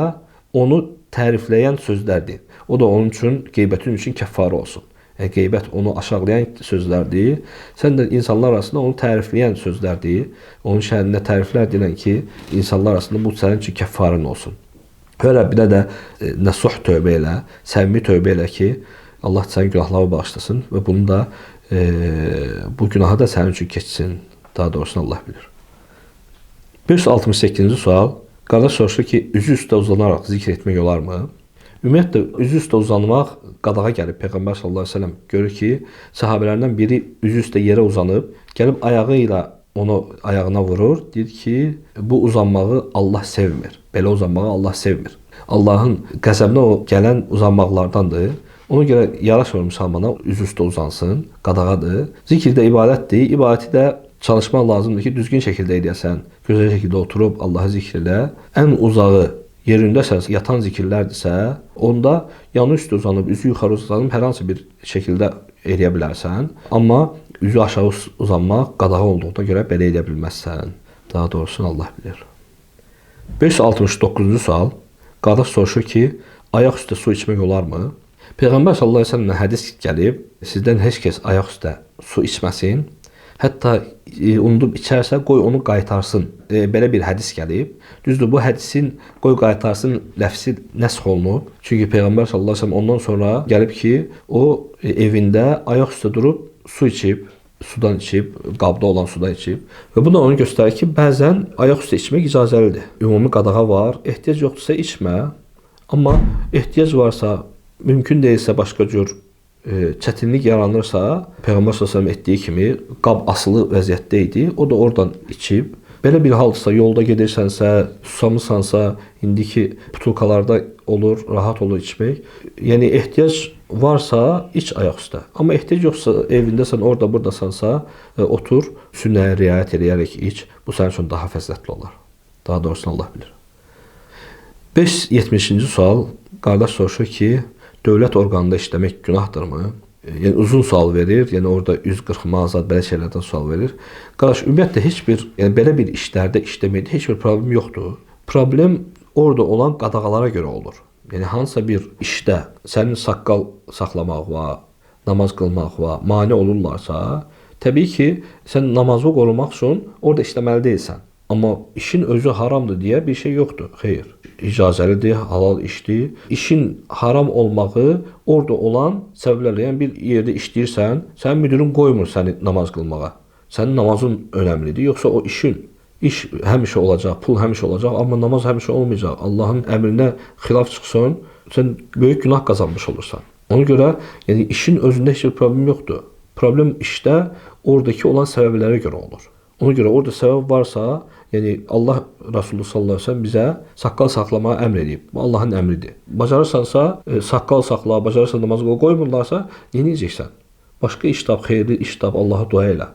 onu tərifləyən sözlərdir. O da onun üçün, qeybətin üçün kəffarə olsun. Qeybət onu aşağılayan sözlərdir. Sən də insanlar arasında onu tərifləyən sözlərdir. Onun şəhərində təriflər deyilən ki, insanlar arasında bu sənin üçün kəffarən olsun. Və Rəbbinə də nəsuh tövbə elə, səmimi tövbə elə ki, Allah sənin günahları bağışlasın və bunu da bu günahı da sənin üçün keçsin. Daha doğrusunu Allah bilir. 568-ci sual. Qardaş soruşur ki, üzü üstə uzanaraq zikr etmək olarmı? Ümumiyyətlə, üzü üstə uzanmaq qadağa gəlib. Peyğəmbər sallallahu əleyhi və səlləm görür ki, səhabələrdən biri üzü üstə yerə uzanıb, gəlib ayağı ilə onu ayağına vurur. Deyir ki, bu uzanmağı Allah sevmir. Belə uzanmağı Allah sevmir. Allahın qəzəbinə o gələn uzanmaqlardandır. Ona görə yaraşmır müsəlmana üzü üstə uzansın, qadağadır. Zikir də ibadətdir. İbadəti də çalışmaq lazımdır ki, düzgün şəkildə edəsən, gözəl şəkildə oturub Allahı zikr elə. Ən uzağı yerindəsən, yatan zikirlərdirsə, onda yanı üstə uzanıb, üzü yuxarı uzanıb hər hansı bir şəkildə eləyə bilərsən. Amma üzü aşağı uzanmaq qadağa olduğuna görə belə edə bilməzsən. Daha doğrusunu Allah bilir. 569-cu sual. Qardaş soruşur ki, ayaq üstə su içmək olarmı? Peyğəmbər sallallahu əleyhi və səlləmdən hədis gəlib, sizdən heç kəs ayaq üstə su içməsin. Hətta unudub içərsə, qoy onu qaytarsın. Belə bir hədis gəlib. Düzdür, bu hədisin qoy qaytarsın ləfsi nəsx olunub. Çünki Peyğəmbər sallallahu əleyhi və səlləm ondan sonra gəlib ki, o evində ayaq üstə durub su içib, sudan içib, qabda olan sudan içib. Və bu da onu göstərir ki, bəzən ayaq üstə içmək icazəlidir. Ümumi qadağa var, ehtiyac yoxdursa içmə. Amma ehtiyac varsa, mümkün deyilsə başqa cür çətinlik yaranırsa, Peyğəmbər sallallahu əleyhi və səlləm etdiyi kimi qab asılı vəziyyətdə idi. O da oradan içib. Belə bir haldırsa, yolda gedirsənsə, susamısansa, indiki butulkalarda olur, rahat olur içmək. Yəni ehtiyac varsa iç ayaq üstə. Amma ehtiyac yoxsa, evindəsən, orada burdasansa, otur, sünnəyə riayət edərək iç. Bu sənin üçün daha fəzilətli olar. Daha doğrusunu Allah bilir. 570-ci sual. Qardaş soruşur ki, dövlət orqanında işləmək günahdırmı? Yəni uzun sual verir, yəni orada 140 azad belə şeylərdən sual verir. Qardaş, ümumiyyətlə heç bir, yəni belə bir işlərdə işləməkdə heç bir problem yoxdur. Problem orada olan qadağalara görə olur. Yəni hansısa bir işdə sənin saqqal saxlamaq var, namaz qılmağa mane olurlarsa, təbii ki, sən namazı qorumaq üçün orada işləməli deyilsən. Amma işin özü haramdır deyə bir şey yoxdur. Xeyr. İcazəlidir, halal işdir. İşin haram olmağı orada olan səbəblərlə, yəni bir yerdə işləyirsən, sənin müdirin qoymur səni namaz qılmağa. Sənin namazın önəmlidir. Yoxsa o iş həmişə olacaq, pul həmişə olacaq, amma namaz həmişə olmayacaq. Allahın əmrinə xilaf çıxsan, sən böyük günah qazanmış olursan. Ona görə yəni işin özündə heç bir problem yoxdur. Problem işdə oradakı olan səbəblərə görə olur. Ona görə orada səbəb varsa, yəni Allah Resulü sallallahu əleyhi və səlləm bizə saqqal saxlamağa əmr edib. Bu Allahın əmridir. Bacarırsansa saqqal saxla, bacarırsan namaz qoymurlarsa, yeniləcəksən. Başqa iş tap, xeyirli iş tap, Allaha dua elə.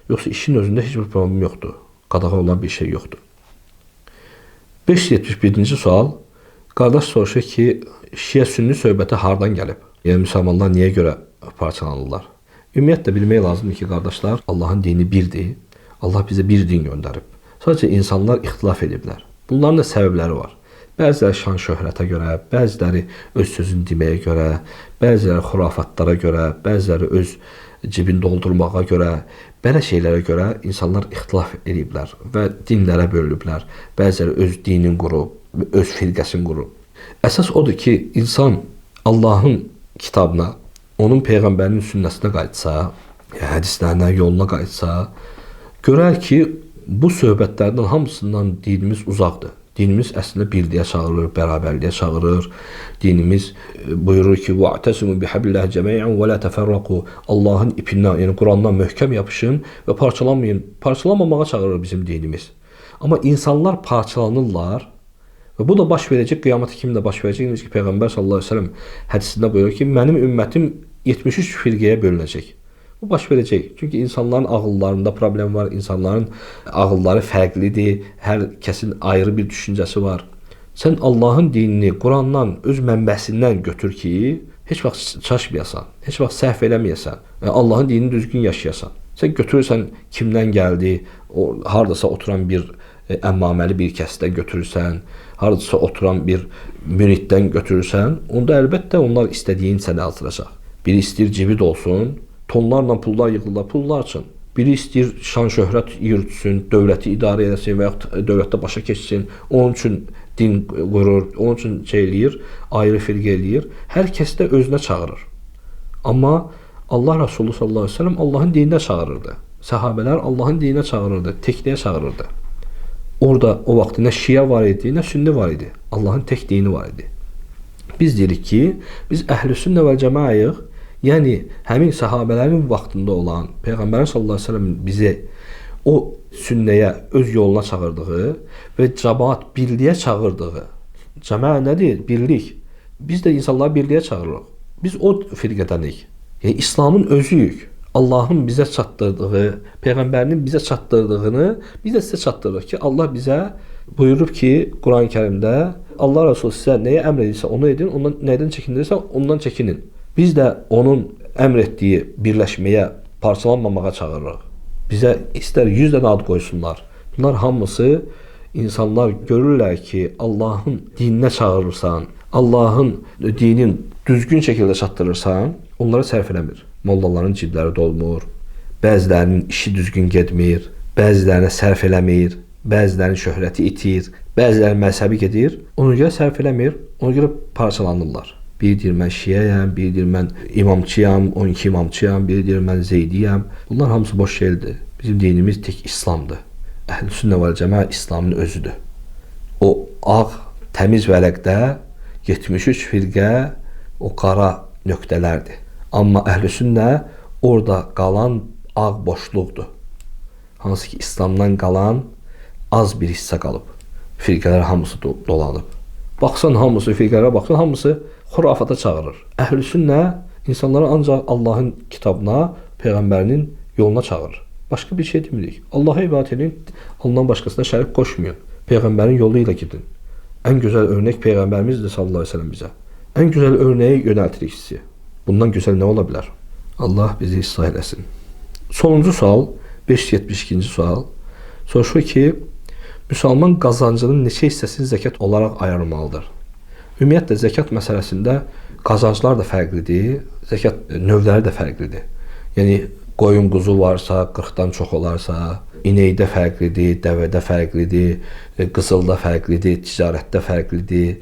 Yoxsa işin özündə heç bir problem yoxdur. Qadağa olan bir şey yoxdur. 571-ci sual. Qardaş soruşur ki, Şiə-Sünni söhbəti hardan gəlib? Yəni müsəlmanlar niyə görə parçalanırlar? Ümumiyyətlə bilmək lazımdır ki, qardaşlar, Allahın dini birdir. Allah bizə bir din göndərib. Sadəcə insanlar ixtilaf ediblər. Bunların da səbəbləri var. Bəziləri şan şöhrətə görə, bəziləri öz sözünü deməyə görə, bəziləri xurafatlara görə, bəziləri öz cibini doldurmağa görə, belə şeylərə görə insanlar ixtilaf ediblər və dinlərə bölünüblər. Bəziləri öz dinin qurub, öz firqəsini qurub. Əsas odur ki, insan Allahın kitabına, onun Peyğəmbərinin sünnəsinə qayıtsa, hədislərinə, yoluna qayıtsa, görər ki, bu söhbətlərdən hamısından dinimiz uzaqdır. Dinimiz əslində birliyə çağırır, bərabərliyə çağırır. Dinimiz buyurur ki, وَاَعْتَسِمُوا بِحَبِلِ اللّٰهِ جَمَيْعًا وَلَا تَفَرَّقُوا Allahın ipindən, yəni Qurandan möhkəm yapışın və parçalanmayın. Parçalanmamağa çağırır bizim dinimiz. Amma insanlar parçalanırlar və bu da baş verəcək, qiyamət kimi də baş verəcək. Necə ki, Peyğəmbər sallallahu əleyhi və səlləm hədisində buyurur ki, mənim ümmətim 73 firqəyə bölünəcək. Bu baş verəcək. Çünki insanların ağıllarında problem var, insanların ağılları fərqlidir, hər kəsin ayrı bir düşüncəsi var. Sən Allahın dinini Qurandan, öz mənbəsindən götür ki, heç vaxt çaşmayasan, heç vaxt səhv eləməyəsən, Allahın dinini düzgün yaşayasan. Sən götürürsən kimdən gəldi, haradasa oturan bir əmmaməli bir kəsdən götürürsən, haradasa oturan bir müriddən götürürsən, onda əlbəttə onlar istədiyin sənə aldıracaq. Biri istəyir cibi dolsun, tonlarla pullar yığılırlar, pullar üçün. Biri istəyir şan şöhrət yürütsün, dövləti idarə etsin və yaxud dövlətdə başa keçsin, onun üçün din qurur, onun üçün şey eləyir, ayrı firqə eləyir. Hər kəs də özünə çağırır. Amma Allah Resulü sallallahu əleyhi və səlləm Allahın dininə çağırırdı. Səhabələr Allahın dininə çağırırdı, təkliyə çağırırdı. Orada o vaxt nə Şiə var idi, nə Sünni var idi. Allahın tək dini var idi. Biz deyirik ki, biz Əhlüsünnə vəl Cəmaəyıq. Yəni, həmin səhabələrin vaxtında olan Peyğəmbər sallallahu əleyhi və səlləm bizi o sünnəyə, öz yoluna çağırdığı və cəmaat birliyə çağırdığı. Cəmaət nədir? Birlik. Biz də insanları birliyə çağırırıq. Biz o firqədənik. Yəni, İslamın özüyük. Allahın bizə çatdırdığı, Peyğəmbərinin bizə çatdırdığını biz də sizə çatdırırıq ki, Allah bizə buyurub ki, Quran-ı Kərimdə Allah Resulü sizə nəyə əmr edirsə onu edin, ondan nədən çəkindirirsə ondan çəkinin. Biz də onun əmr etdiyi birləşməyə, parçalanmamağa çağırırıq. Bizə istər 100 dənə ad qoysunlar. Bunlar hamısı insanlar görürlər ki, Allahın dininə çağırırsan, Allahın dinin düzgün şəkildə çatdırırsan, onlara sərf eləmir. Mollaların cibləri dolmur, bəzilərinin işi düzgün getmir, bəzilərinə sərf eləmir, bəzilərinin şöhrəti itir, bəzilərinin məzhəbi gedir, ona görə sərf eləmir, ona görə parçalanırlar. Biri deyir mən Şiəyəm, biri deyir mən imamçıyam, 12 imamçıyam, biri deyir mən Zeydiyəm. Bunlar hamısı boş şeydir. Bizim dinimiz tək İslamdır. Əhl-i-Sünnə vəl-Cəmaə İslamın özüdür. O ağ, təmiz vərəqdə 73 firqə o qara nöqtələrdir. Amma Əhl-i-Sünnə orada qalan ağ boşluqdur. Hansı ki İslamdan qalan az bir hissə qalıb. Firqələr hamısı dolanıb. Baxsan hamısı, firqələrə baxsan hamısı xurafata çağırır. Əhl-i-Sünnə insanları ancaq Allahın kitabına, Peyğəmbərinin yoluna çağırır. Başqa bir şey demirik. Allah'a ibadət edin, Allahdan başqasına şərik qoşmayın. Peyğəmbərin yolu ilə gidin. Ən gözəl örnək Peyğəmbərimizdir sallallahu əleyhi və səlləm bizə. Ən gözəl örnəyi yönəltirik sizi. Bundan gözəl nə ola bilər? Allah bizi islah eləsin. Sonuncu sual, 572-ci sual. Soruşur ki, müsəlman qazancının neçə hissəsini zəkat olaraq ayırmalıdır? Ümumiyyətlə zəkat məsələsində qazanclar da fərqlidir, zəkat növləri də fərqlidir. Yəni qoyun quzu varsa, 40-dan çox olarsa, inəkdə fərqlidir, dəvədə fərqlidir, qızılda fərqlidir, ticarətdə fərqlidir,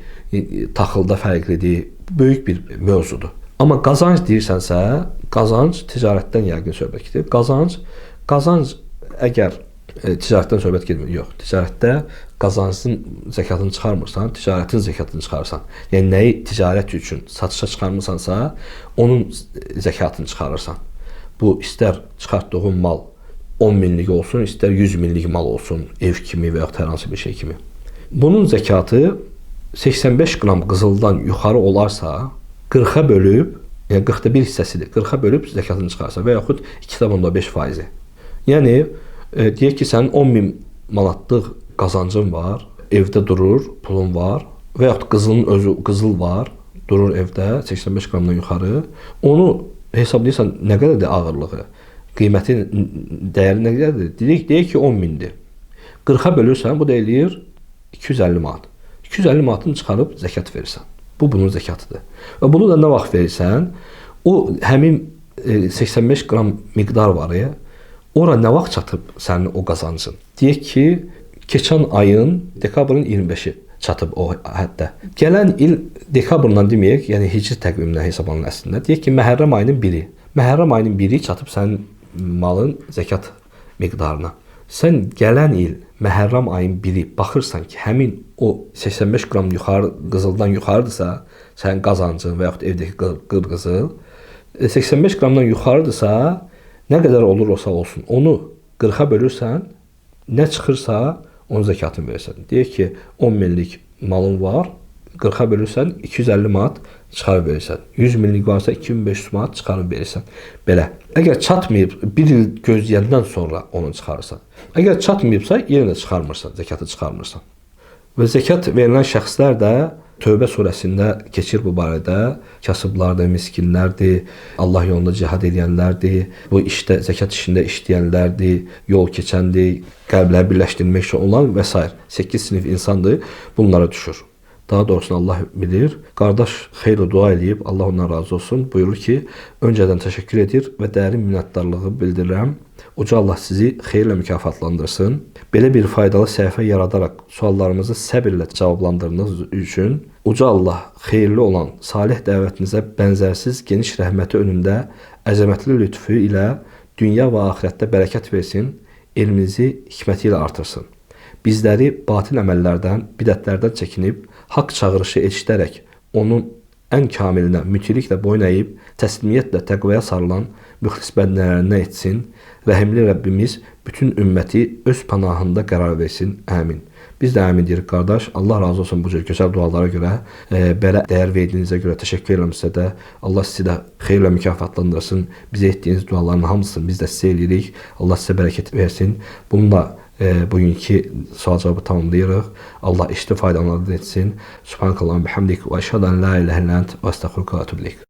taxılda fərqlidir. Böyük bir mövzudur. Amma qazanc deyirsənsə, qazanc ticarətdən yəqin söhbət gedir. Qazanc əgər ticarətdən söhbət getmir. Yox, ticarətdə qazancın zəkatını çıxarmırsan, ticarətin zəkatını çıxarırsan. Yəni nəyi ticarət üçün satışa çıxarmırsansa, onun zəkatını çıxarırsan. Bu istər çıxartdığın mal 10 minlik olsun, istər 100 minlik mal olsun, ev kimi və yaxud hər hansı bir şey kimi. Bunun zəkatı 85 qram qızıldan yuxarı olarsa, 40-a bölüb, yəni 40-da 1 hissəsidir, 40-a bölüb zəkatını çıxarsa və yaxud 2,5%. Yəni deyək ki, sənin 10.000 manatlıq qazancın var, evdə durur, pulun var və yaxud qızılın özü, qızıl var, durur evdə 85 qramdan yuxarı. Onu hesablayırsan, nə qədərdir ağırlığı, qiyməti, dəyəri nə qədərdir? Deyək ki, 10.000-dir. 40-a bölürsən, bu da eləyir 250 manat. 250 manatını çıxarıb zəkat verirsən. Bu, bunun zəkatıdır. Və bunu da nə vaxt verirsən, o həmin 85 qram miqdar var ya, ora nə vaxt çatıb sənin o qazancın? Deyək ki, keçən ayın dekabrın 25-i çatıb o həddə. Gələn il dekabrdan deməyək, yəni hicri təqvimindən hesablanır əslində. Deyək ki, Məhərrəm ayının 1-i. Məhərrəm ayının 1-i çatıb sənin malın zəkat miqdarına. Sən gələn il Məhərrəm ayının 1-i baxırsan ki, həmin o 85 qram yuxarı, qızıldan yuxarıdırsa, sənin qazancın və yaxud evdəki qırqızıl 85 qramdan yuxarıdırsa, nə qədər olursa olsun, onu 40-a bölürsən, nə çıxırsa, onun zəkatını verirsən. Deyək ki, 10 minlik malın var, 40-a bölürsən, 250 manat çıxarıb verirsən. 100 minlik varsa 2500 manat çıxarıb verirsən. Belə. Əgər çatmayıb, bir il gözləyəndən sonra onu çıxarırsan. Əgər çatmayıbsa, yenə də çıxarmırsan, zəkatı çıxarmırsan. Və zəkat verilən şəxslər də Tövbə surəsində keçir bu barədə. Kasıblardır, miskinlərdir, Allah yolunda cihad edənlərdir, bu işdə, zəkat işində işləyənlərdir, yol keçəndir, qəlbləri birləşdirmək üçün olan və s. 8 sinif insandır, bunlara düşür. Daha doğrusunu Allah bilir. Qardaş xeyli dua edib, Allah ondan razı olsun. Buyurur ki, öncədən təşəkkür edir və dərin minnətdarlığı bildirirəm. Uca Allah sizi xeyirlə mükafatlandırsın. Belə bir faydalı səhifə yaradaraq suallarımızı səbirlə cavablandırdığınız üçün Uca Allah xeyirli olan salih dəvətinizə bənzərsiz geniş rəhməti önündə əzəmətli lütfü ilə dünya və axirətdə bərəkət versin, elminizi hikməti ilə artırsın. Bizləri batil əməllərdən, bidətlərdən çəkinib, haqq çağırışı eşidərək onun ən kamilinə mütiliklə boyun əyib, təslimiyyətlə təqvaya sarılan müxlis bəndələrindən etsin. Rəhimli Rəbbimiz bütün ümməti öz panahında qərar versin. Əmin. Biz də əmin deyirik, qardaş. Allah razı olsun bu cür gözəl dualara görə, belə dəyər verdiyinizə görə təşəkkür edirəm sizə də. Allah sizi də xeyirlə mükafatlandırsın. Bizə etdiyiniz duaların hamısını biz də sizə edirik. Allah sizə bərəkət versin. Bununla bugünkü sual cavabı tamamlayırıq. Allah işdə faydalanır etsin. Subhanakallahumma bihamdik və əşhədu an la ilahe illə ent və estəğfiruka və etûbü ileyk.